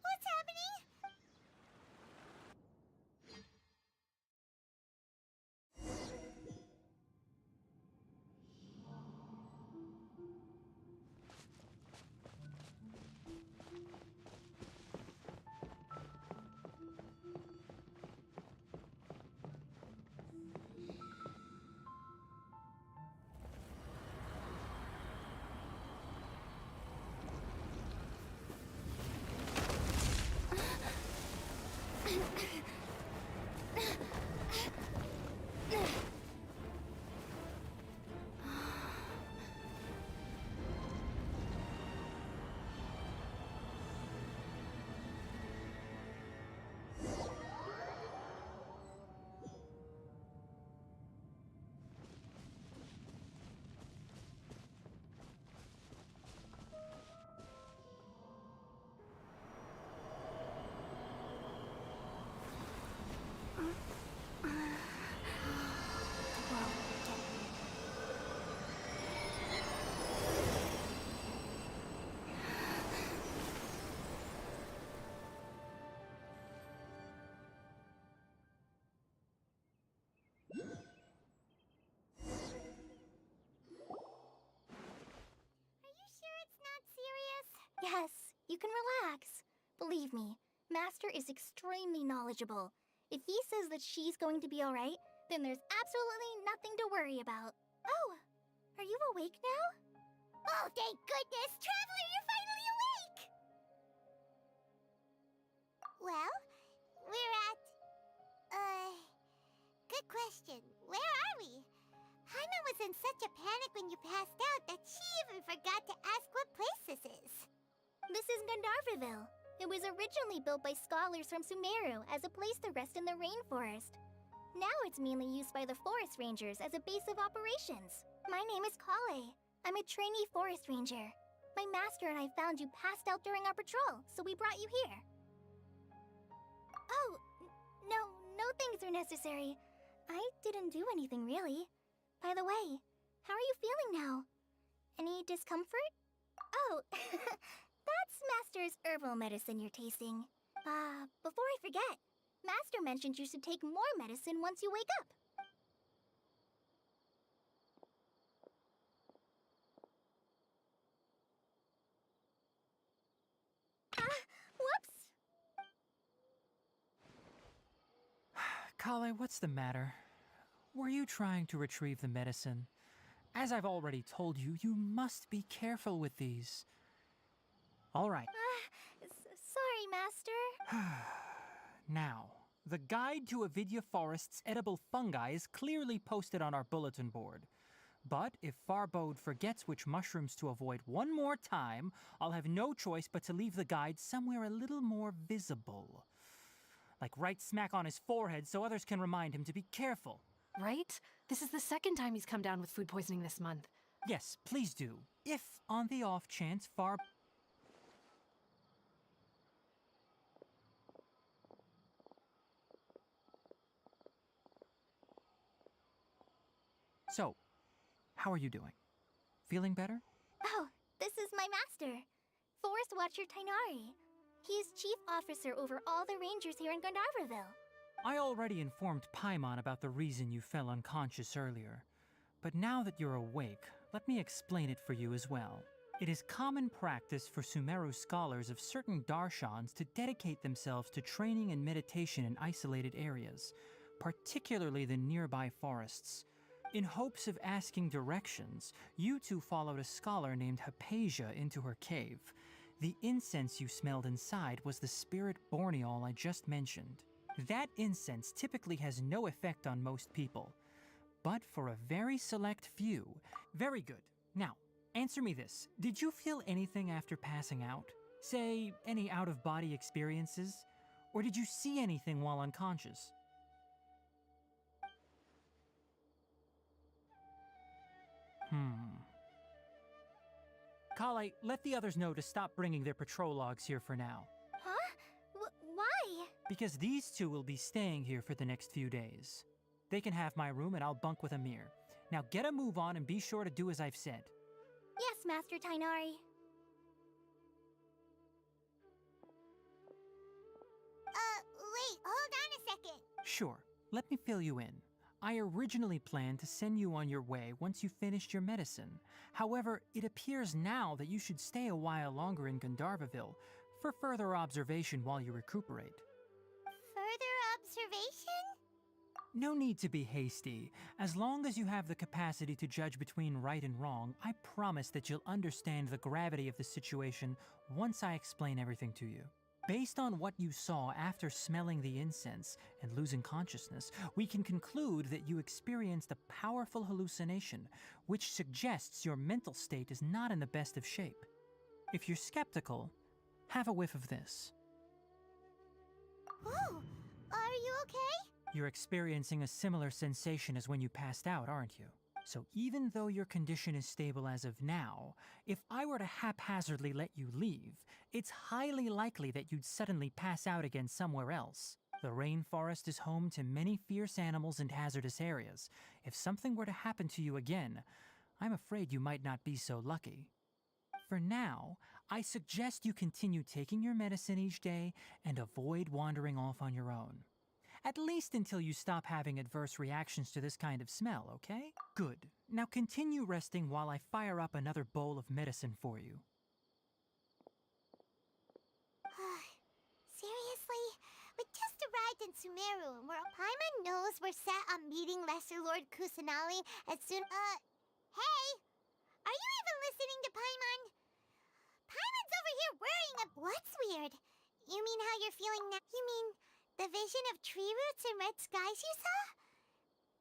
What's happening? Yes, you can relax. Believe me, Master is extremely knowledgeable. If he says that she's going to be alright, then there's absolutely nothing to worry about. Oh, are you awake now? Oh, thank goodness! Traveler, you're finally awake! Well, we're at... Good question. Where are we? Haima was in such a panic when you passed out that she even forgot to ask what place this is. This is Gandharvaville. It was originally built by scholars from Sumeru as a place to rest in the rainforest. Now it's mainly used by the forest rangers as a base of operations. My name is Kale. I'm a trainee forest ranger. My master and I found you passed out during our patrol, so we brought you here. Oh, no things are necessary. I didn't do anything really. By the way, how are you feeling now? Any discomfort? Oh, that's Master's herbal medicine you're tasting. Before I forget, Master mentioned you should take more medicine once you wake up. Whoops! Kale, what's the matter? Were you trying to retrieve the medicine? As I've already told you, you must be careful with these. All right. Sorry, Master. Now, the guide to Avidya Forest's edible fungi is clearly posted on our bulletin board. But if Farbode forgets which mushrooms to avoid one more time, I'll have no choice but to leave the guide somewhere a little more visible. Like right smack on his forehead so others can remind him to be careful. Right? This is the second time he's come down with food poisoning this month. Yes, please do. If, on the off chance, So, how are you doing? Feeling better? Oh, this is my master, Forest Watcher Tainari. He's chief officer over all the rangers here in Gandharvaville. I already informed Paimon about the reason you fell unconscious earlier. But now that you're awake, let me explain it for you as well. It is common practice for Sumeru scholars of certain darshans to dedicate themselves to training and meditation in isolated areas, particularly the nearby forests. In hopes of asking directions, you two followed a scholar named Hypatia into her cave. The incense you smelled inside was the spirit borneol I just mentioned. That incense typically has no effect on most people, but for a very select few. Very good. Now, answer me this. Did you feel anything after passing out? Say, any out-of-body experiences? Or did you see anything while unconscious? Kale, let the others know to stop bringing their patrol logs here for now. Huh? Why? Because these two will be staying here for the next few days. They can have my room and I'll bunk with Amir. Now get a move on and be sure to do as I've said. Yes, Master Tainari. Wait, hold on a second. Sure, let me fill you in. I originally planned to send you on your way once you finished your medicine. However, it appears now that you should stay a while longer in Gandharvaville for further observation while you recuperate. Further observation? No need to be hasty. As long as you have the capacity to judge between right and wrong, I promise that you'll understand the gravity of the situation once I explain everything to you. Based on what you saw after smelling the incense and losing consciousness, we can conclude that you experienced a powerful hallucination, which suggests your mental state is not in the best of shape. If you're skeptical, have a whiff of this. Oh, are you okay? You're experiencing a similar sensation as when you passed out, aren't you? So even though your condition is stable as of now, if I were to haphazardly let you leave, it's highly likely that you'd suddenly pass out again somewhere else. The rainforest is home to many fierce animals and hazardous areas. If something were to happen to you again, I'm afraid you might not be so lucky. For now, I suggest you continue taking your medicine each day and avoid wandering off on your own. At least until you stop having adverse reactions to this kind of smell, okay? Good. Now continue resting while I fire up another bowl of medicine for you. Sumeru, where Paimon knows we're set on meeting Lesser Lord Kusanali as soon. Hey! Are you even listening to Paimon? Paimon's over here worrying about. What's weird? You mean how you're feeling now? You mean the vision of tree roots and red skies you saw?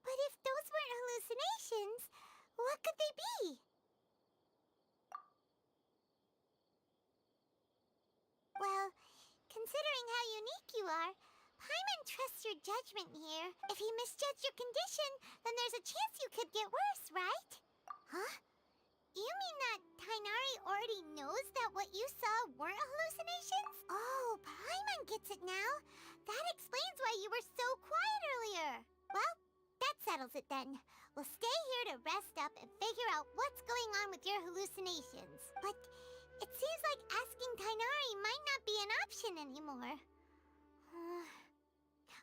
But if those weren't hallucinations, what could they be? Well, considering how unique you are, Paimon trusts your judgment here. If he misjudged your condition, then there's a chance you could get worse, right? Huh? You mean that Tainari already knows that what you saw weren't hallucinations? Oh, Paimon gets it now. That explains why you were so quiet earlier. Well, that settles it then. We'll stay here to rest up and figure out what's going on with your hallucinations. But it seems like asking Tainari might not be an option anymore.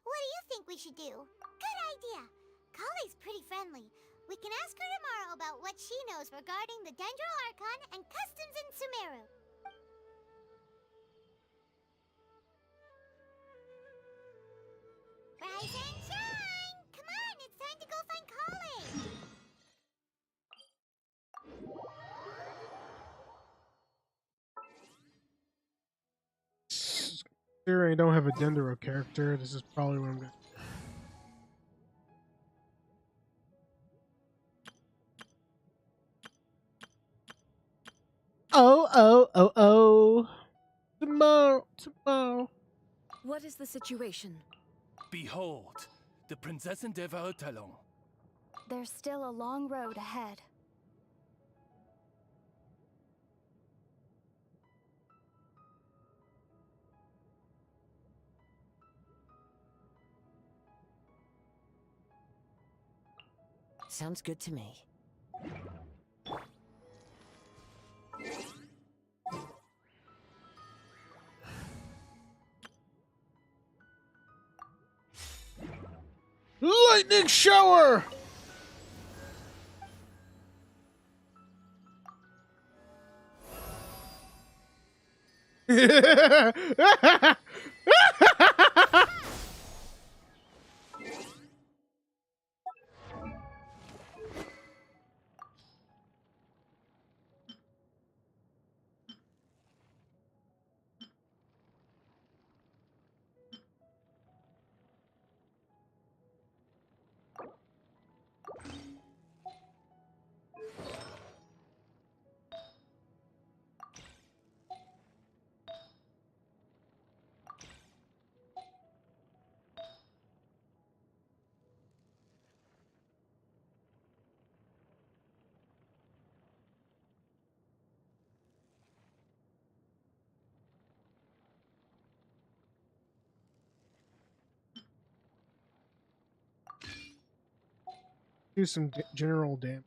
What do you think we should do? Good idea. Kale's pretty friendly. We can ask her tomorrow about what she knows regarding the Dendro Archon and customs in Sumeru. Rise and shine! Come on, it's time to go find Kale! Considering I don't have a Dendro character, this is probably what I'm gonna. Oh. Tomorrow. What is the situation? Behold, the Prinzessin der Verurteilung. There's still a long road ahead. Sounds good to me. Lightning shower! Do some general damage.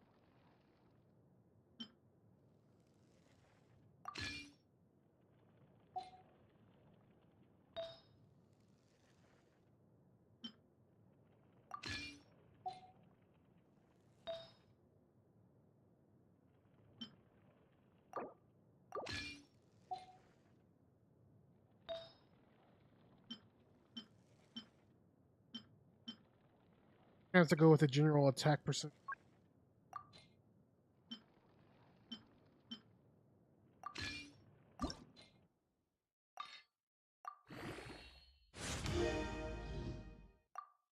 I have to go with a general attack percent.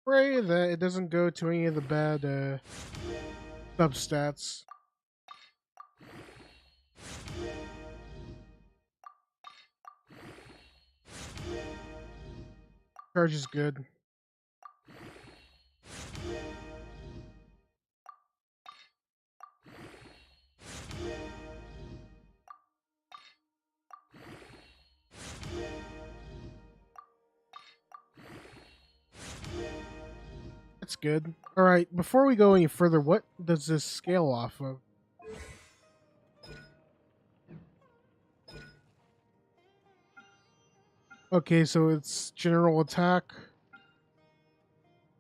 Pray that it doesn't go to any of the bad substats. Charge is good. That's good. Alright, before we go any further, what does this scale off of? Okay, so it's general attack.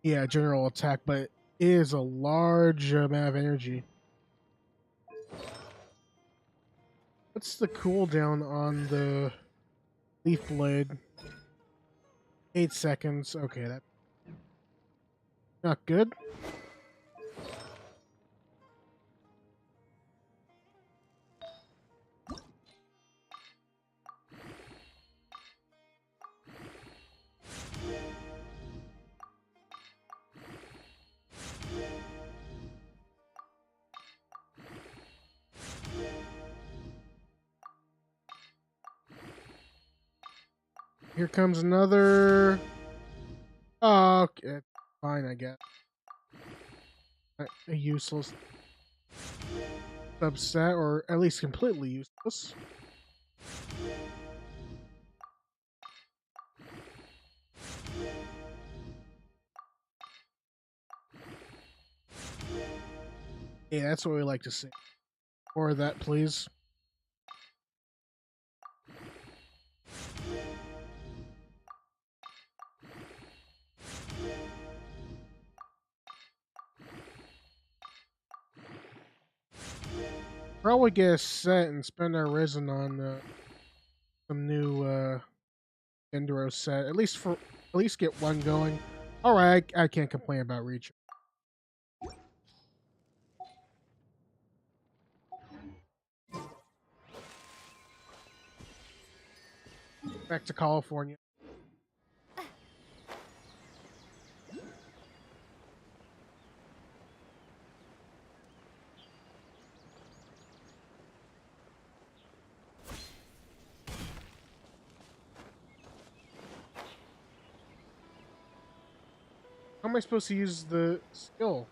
Yeah, general attack, but it is a large amount of energy. What's the cooldown on the leaf blade? 8 seconds. Okay, that Not good. Here comes another. Oh, okay. Fine, I guess. A useless subset, or at least completely useless. Yeah, that's what we like to see. More of that, please. Probably get a set and spend our resin on some new Enduro set. At least get one going. All right, I can't complain about reach. Back to California. How am I supposed to use the skill?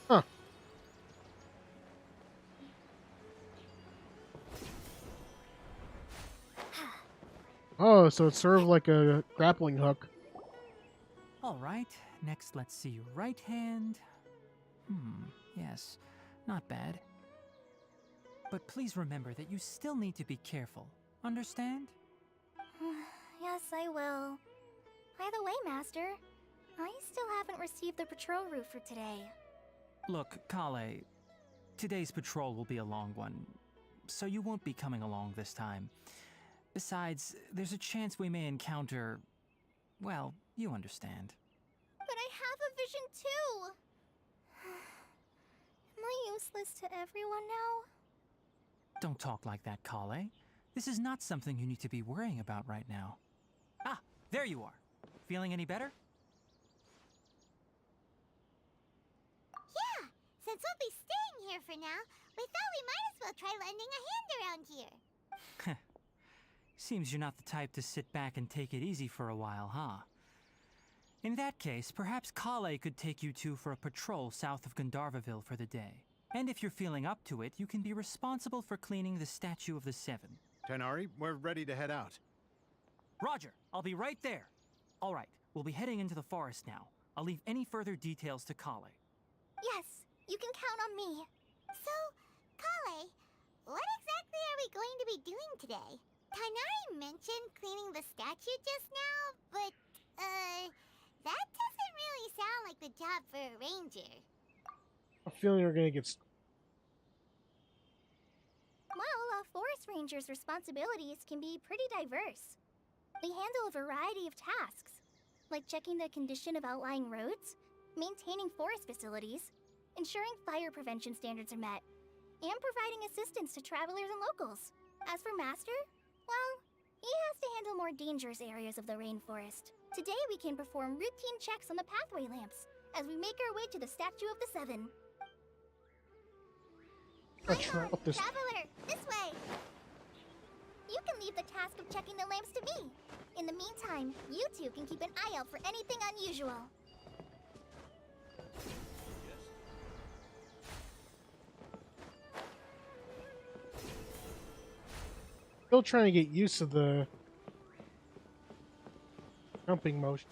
Huh. Oh, so it's sort of like a grappling hook. Alright, next let's see your right hand. Yes, not bad. But please remember that you still need to be careful. Understand? Yes, I will. By the way, Master, I still haven't received the patrol route for today. Look, Kale, today's patrol will be a long one, so you won't be coming along this time. Besides, there's a chance we may encounter... well, you understand. But I have a vision too! Am I useless to everyone now? Don't talk like that, Kale. This is not something you need to be worrying about right now. Ah, there you are. Feeling any better? Yeah, since we'll be staying here for now, we thought we might as well try lending a hand around here. Seems you're not the type to sit back and take it easy for a while, huh? In that case, perhaps Kale could take you two for a patrol south of Gandharvaville for the day. And if you're feeling up to it, you can be responsible for cleaning the Statue of the Seven. Tenari, we're ready to head out. Roger, I'll be right there. All right, we'll be heading into the forest now. I'll leave any further details to Kale. Yes, you can count on me. So, Kale, what exactly are we going to be doing today? Tainari mentioned cleaning the statue just now, but, that doesn't really sound like the job for a ranger. I'm feeling we're gonna get. Well, a forest ranger's responsibilities can be pretty diverse. They handle a variety of tasks, like checking the condition of outlying roads, maintaining forest facilities, ensuring fire prevention standards are met, and providing assistance to travelers and locals. As for Master, well, he has to handle more dangerous areas of the rainforest. Today we can perform routine checks on the pathway lamps as we make our way to the Statue of the Seven. Traveler, this way! You can leave the task of checking the lamps to me. In the meantime, you two can keep an eye out for anything unusual. Still trying to get used to the jumping motion.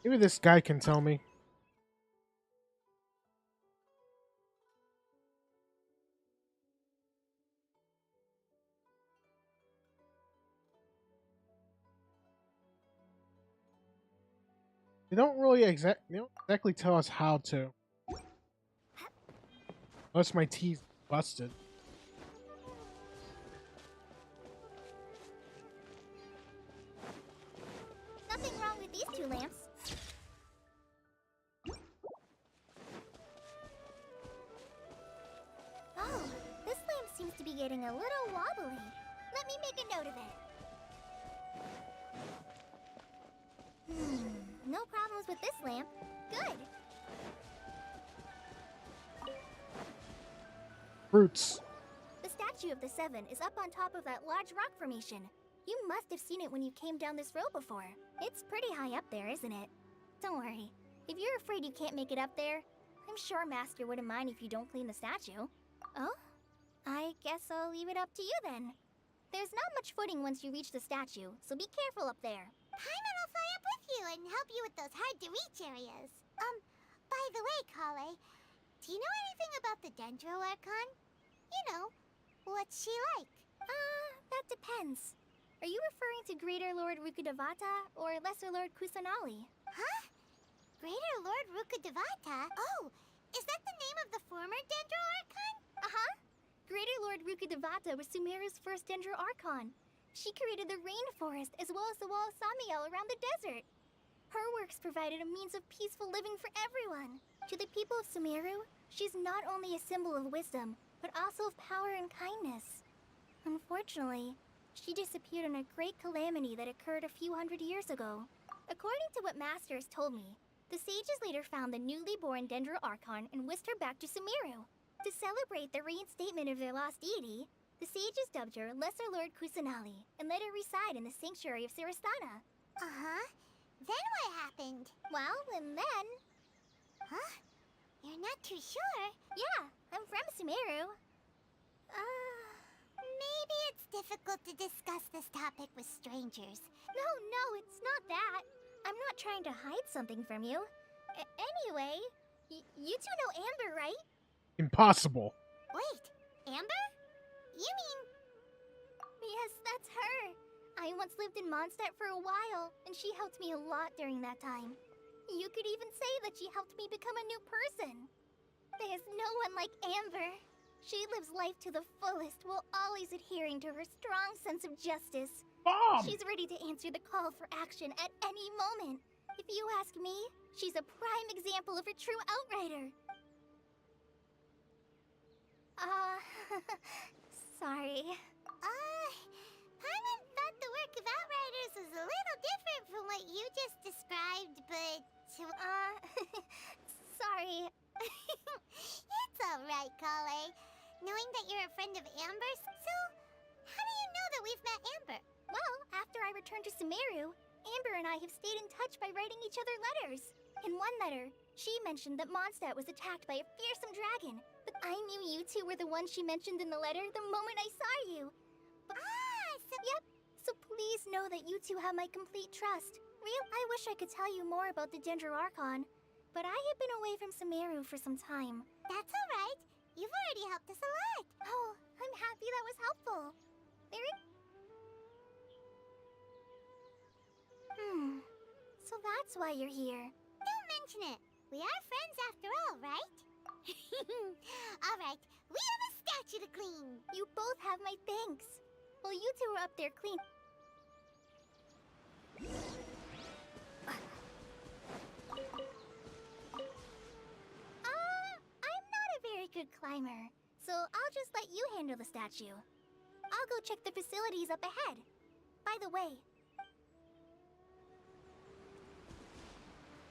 Maybe this guy can tell me. They don't exactly tell us how to. Unless my teeth busted. Nothing wrong with these two lamps. Oh, this lamp seems to be getting a little wobbly. Let me make a note of it. No problems with this lamp. Good. Fruits. The statue of the Seven is up on top of that large rock formation. You must have seen it when you came down this road before. It's pretty high up there, isn't it? Don't worry. If you're afraid you can't make it up there, I'm sure Master wouldn't mind if you don't clean the statue. Oh? I guess I'll leave it up to you then. There's not much footing once you reach the statue, so be careful up there. Paimon will fly up with you and help you with those hard-to-reach areas. By the way, Kale, do you know anything about the Dendro Archon? You know, what's she like? That depends. Are you referring to Greater Lord Rukkhadevata or Lesser Lord Kusanali? Huh? Greater Lord Rukkhadevata? Oh, is that the name of the former Dendro Archon? Uh-huh. Greater Lord Rukkhadevata was Sumeru's first Dendro Archon. She created the rainforest as well as the wall of Samiel around the desert. Her works provided a means of peaceful living for everyone. To the people of Sumeru, she's not only a symbol of wisdom, but also of power and kindness. Unfortunately, she disappeared in a great calamity that occurred a few hundred years ago. According to what Master has told me, the sages later found the newly born Dendro Archon and whisked her back to Sumeru. To celebrate the reinstatement of their lost deity, the sages dubbed her Lesser Lord Kusanali and let her reside in the sanctuary of Sarastana. Uh-huh. Then what happened? Well, and then... Huh? You're not too sure? Yeah, I'm from Sumeru. Maybe it's difficult to discuss this topic with strangers. No, it's not that. I'm not trying to hide something from you. Anyway, you two know Amber, right? Impossible. Wait, Amber? You mean... Yes, that's her. I once lived in Mondstadt for a while, and she helped me a lot during that time. You could even say that she helped me become a new person. There's no one like Amber. She lives life to the fullest while always adhering to her strong sense of justice. Mom! She's ready to answer the call for action at any moment. If you ask me, she's a prime example of a true outrider. Sorry. Paimon thought the work of Outriders was a little different from what you just described, but... Sorry. It's alright, Kale. Knowing that you're a friend of Amber's, so... How do you know that we've met Amber? Well, after I returned to Sumeru, Amber and I have stayed in touch by writing each other letters. In one letter, she mentioned that Mondstadt was attacked by a fearsome dragon, but I knew you two were the ones she mentioned in the letter the moment I saw you. Yep, so please know that you two have my complete trust. I wish I could tell you more about the Dendro Archon, but I have been away from Sumeru for some time. That's alright. You've already helped us a lot. Oh, I'm happy that was helpful. So that's why you're here. Don't mention it. We are friends after all, right? Alright, we have a statue to clean. You both have my thanks. Well, you two are up there clean. I'm not a very good climber, so I'll just let you handle the statue. I'll go check the facilities up ahead. By the way...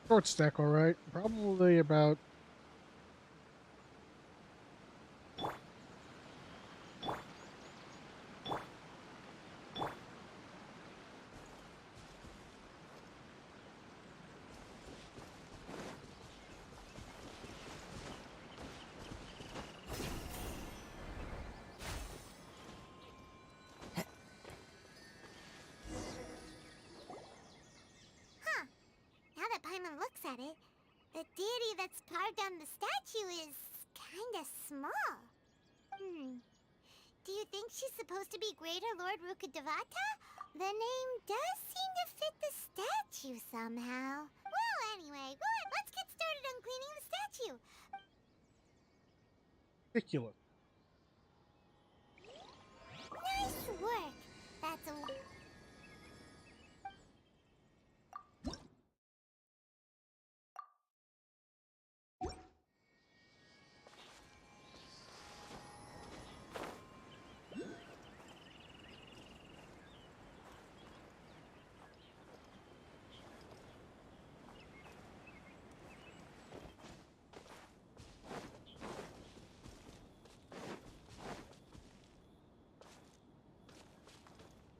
Short stack, alright. Probably about... Now that Paimon looks at it, the deity that's carved on the statue is kinda small. Do you think she's supposed to be Greater Lord Rukkhadevata? The name does seem to fit the statue somehow. Well, Ridiculous. Nice work. That's a...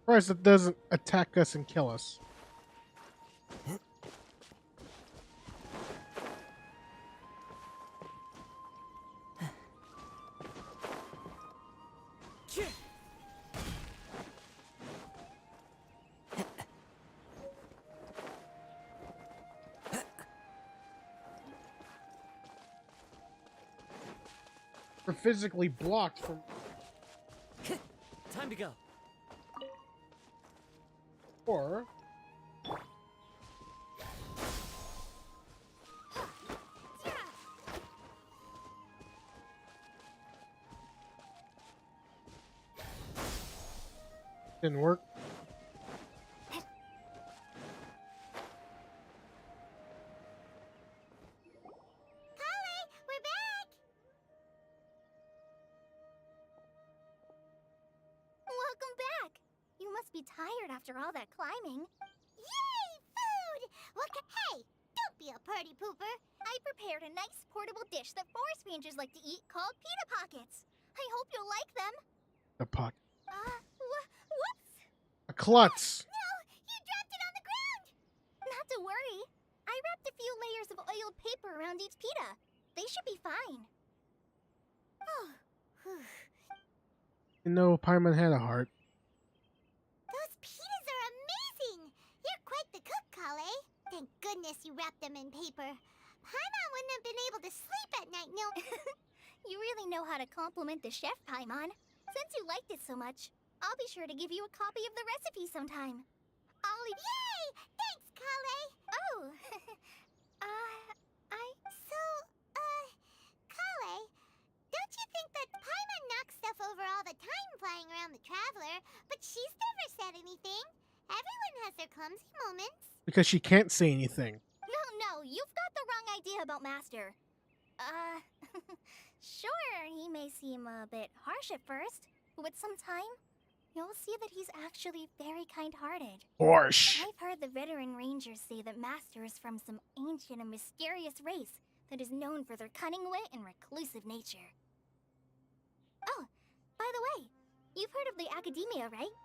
Surprised it doesn't attack us and kill us. We're physically blocked from... Time to go. Or... Didn't work. Welcome back. You must be tired after all that climbing. Yay! Food! Hey! Don't be a party pooper! I prepared a nice portable dish that forest rangers like to eat called pita pockets. I hope you'll like them. A pocket. Whoops! A klutz! No! You dropped it on the ground! Not to worry. I wrapped a few layers of oiled paper around each pita. They should be fine. Oh. You know, Paimon had a heart. Those pitas are amazing! You're quite the cook, Kale. Thank goodness you wrapped them in paper. Paimon wouldn't have been able to sleep at night, no. You really know how to compliment the chef, Paimon. Since you liked it so much, I'll be sure to give you a copy of the recipe sometime. Yay! Thanks, Kale! Oh! Kale, don't you think that Paimon knocks stuff over all the time flying around the Traveler, but she's never said anything? Everyone has their clumsy moments. Because she can't say anything. No, you've got the wrong idea about Master. Sure, he may seem a bit harsh at first, but with some time, you'll see that he's actually very kind-hearted. Harsh! I've heard the veteran rangers say that Master is from some ancient and mysterious race that is known for their cunning wit and reclusive nature. Oh, by the way, you've heard of the Academia, right?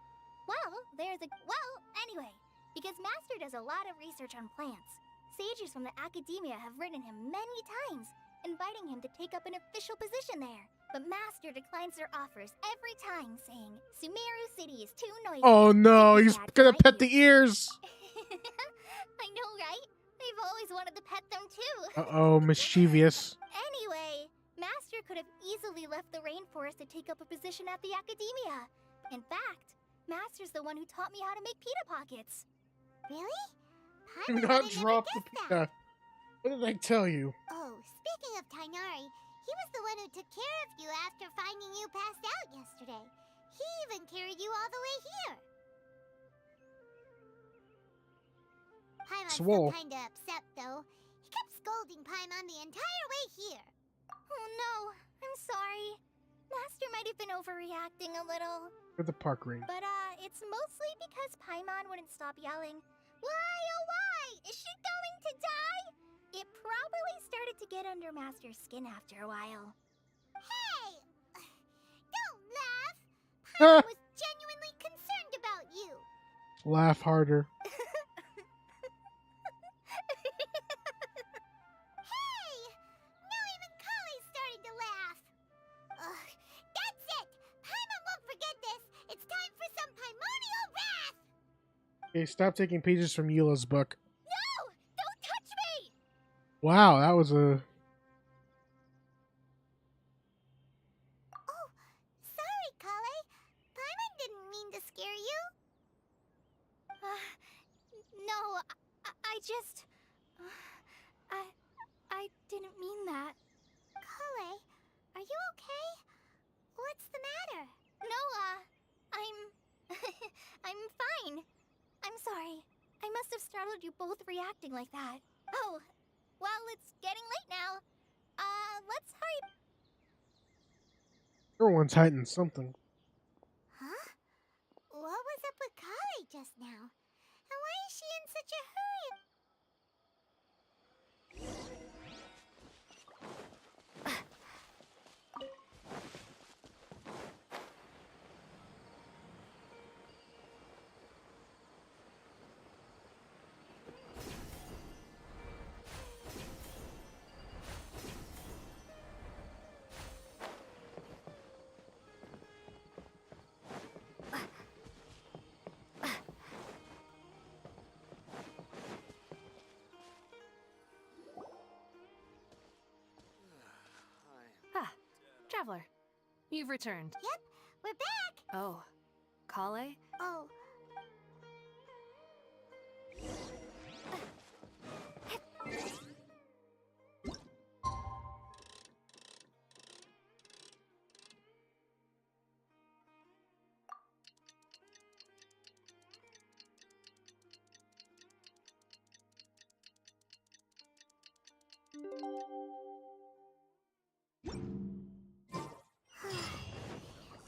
Anyway, because Master does a lot of research on plants, sages from the Academia have written him many times, inviting him to take up an official position there. But Master declines their offers every time, saying Sumeru City is too noisy. Oh no, he's gonna pet the ears! I know, right? I've always wanted to pet them too. Uh-oh, mischievous. Anyway, Master could have easily left the rainforest to take up a position at the Academia. In fact, Master's the one who taught me how to make pita pockets. Really? Do not drop the pita. What did I tell you? Oh, speaking of Tainari, he was the one who took care of you after finding you passed out yesterday. He even carried you all the way here. Paimon's still kinda upset, though. He kept scolding Paimon the entire way here. Oh no, I'm sorry. Master might have been overreacting a little. For the park ring. But it's mostly because Paimon wouldn't stop yelling, "Why, oh why? Is she going to die?" It probably started to get under Master's skin after a while. Hey! Don't laugh! Paimon was genuinely concerned about you. Laugh harder. Hey! Now even Kale's starting to laugh. That's it! Paimon won't forget this. It's time for some primordial wrath! Okay, stop taking pages from Eula's book. No! Don't touch me! Wow, that was a... Oh, sorry, Kale. Paimon didn't mean to scare you. No, I just... I didn't mean that. Kale, are you okay? I'm sorry. I must have startled you both reacting like that. Oh, well, it's getting late now. Let's hurry. Everyone's hiding something. Huh? What was up with Kali just now? And why is she in such a hurry? Ah, Traveler. You've returned. Yep, we're back. Oh, Kale? Oh.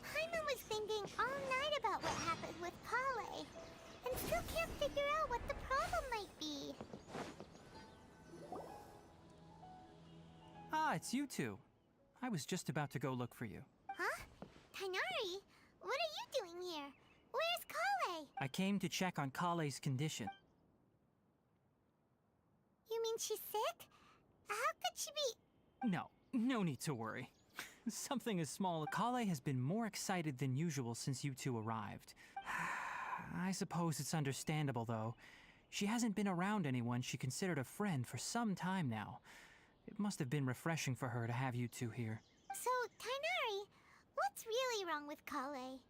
Primo was thinking all night about what happened with Kale, and still can't figure out what the problem might be. Ah, it's you two. I was just about to go look for you. Huh? Tainari? What are you doing here? Where's Kale? I came to check on Kale's condition. You mean she's sick? How could she be? No need to worry. Something as small. Kale has been more excited than usual since you two arrived. I suppose it's understandable, though. She hasn't been around anyone she considered a friend for some time now. It must have been refreshing for her to have you two here. So, Tainari, what's really wrong with Kale?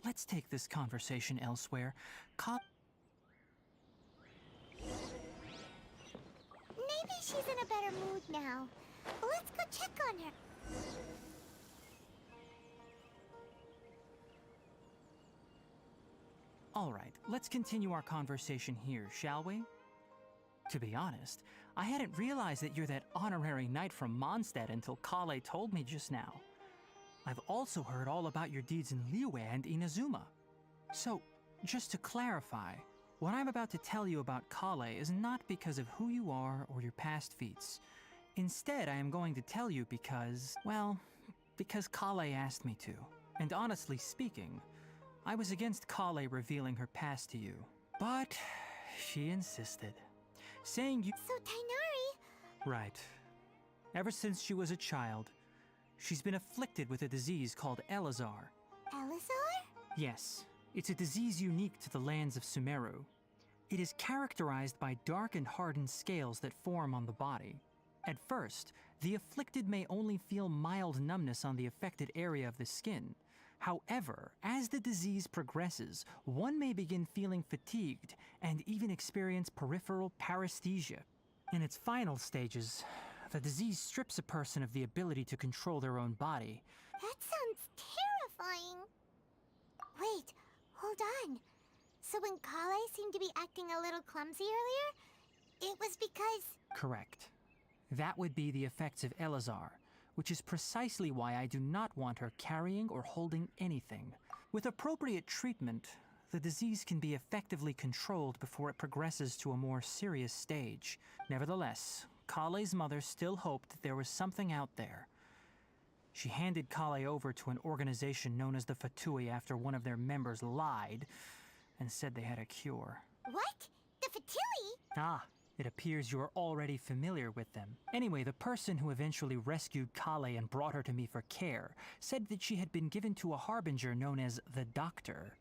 Let's take this conversation elsewhere. Maybe she's in a better mood now. Let's go check on her. All right, let's continue our conversation here, shall we? To be honest, I hadn't realized that you're that honorary knight from Mondstadt until Kale told me just now. I've also heard all about your deeds in Liyue and Inazuma. So, just to clarify, what I'm about to tell you about Kale is not because of who you are or your past feats. Instead, I am going to tell you because, well, because Kale asked me to. And honestly speaking, I was against Kale revealing her past to you. But she insisted, saying you— So, Tainari— Right. Ever since she was a child, she's been afflicted with a disease called Elazar. Elazar? Yes, it's a disease unique to the lands of Sumeru. It is characterized by dark and hardened scales that form on the body. At first, the afflicted may only feel mild numbness on the affected area of the skin. However, as the disease progresses, one may begin feeling fatigued and even experience peripheral paresthesia. In its final stages, the disease strips a person of the ability to control their own body. That sounds terrifying. Wait, hold on. So when Kale seemed to be acting a little clumsy earlier, it was because— Correct. That would be the effects of Elazar, which is precisely why I do not want her carrying or holding anything. With appropriate treatment, the disease can be effectively controlled before it progresses to a more serious stage. Nevertheless, Kale's mother still hoped that there was something out there. She handed Kale over to an organization known as the Fatui after one of their members lied and said they had a cure. What? The Fatui? Ah, it appears you're already familiar with them. Anyway, the person who eventually rescued Kale and brought her to me for care said that she had been given to a harbinger known as the Doctor.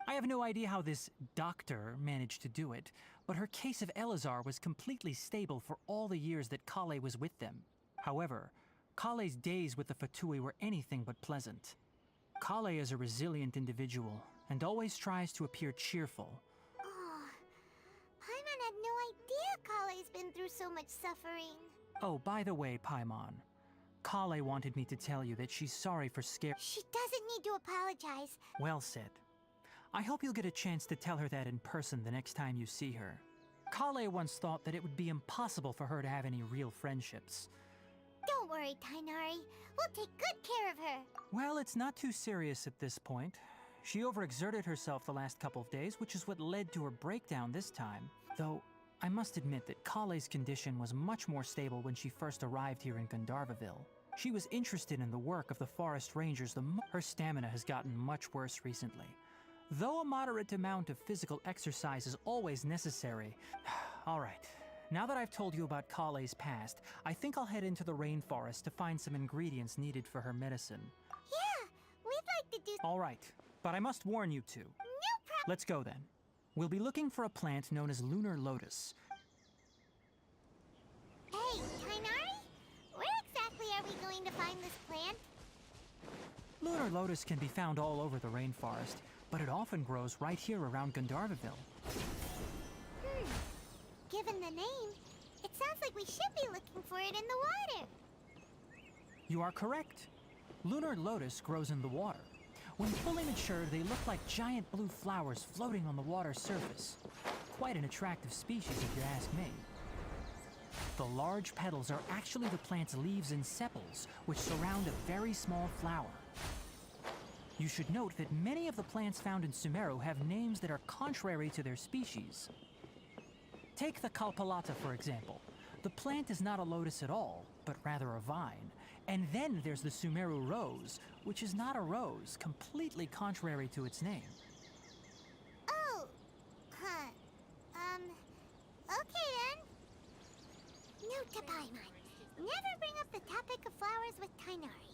I have no idea how this doctor managed to do it, but her case of Elazar was completely stable for all the years that Kale was with them. However, Kale's days with the Fatui were anything but pleasant. Kale is a resilient individual and always tries to appear cheerful. Oh, Paimon had no idea Kale's been through so much suffering. Oh, by the way, Paimon, Kale wanted me to tell you that she's sorry for scare— She doesn't need to apologize. Well said. I hope you'll get a chance to tell her that in person the next time you see her. Kale once thought that it would be impossible for her to have any real friendships. Don't worry, Tainari. We'll take good care of her. Well, it's not too serious at this point. She overexerted herself the last couple of days, which is what led to her breakdown this time. Though, I must admit that Kale's condition was much more stable when she first arrived here in Gandharvaville. She was interested in the work of the forest rangers. Her stamina has gotten much worse recently. Though a moderate amount of physical exercise is always necessary. All right, now that I've told you about Kale's past, I think I'll head into the rainforest to find some ingredients needed for her medicine. Yeah, we'd like to do... All right, but I must warn you two. No problem. Let's go then. We'll be looking for a plant known as Lunar Lotus. Hey, Tainari? Where exactly are we going to find this plant? Lunar Lotus can be found all over the rainforest, but it often grows right here around Gandharvaville. Given the name, it sounds like we should be looking for it in the water. You are correct. Lunar Lotus grows in the water. When fully matured, they look like giant blue flowers floating on the water's surface. Quite an attractive species, if you ask me. The large petals are actually the plant's leaves and sepals, which surround a very small flower. You should note that many of the plants found in Sumeru have names that are contrary to their species. Take the Kalpalata, for example. The plant is not a lotus at all, but rather a vine. And then there's the Sumeru rose, which is not a rose, completely contrary to its name. Oh, huh. Okay then. Note to Paimon. Never bring up the topic of flowers with Tainari.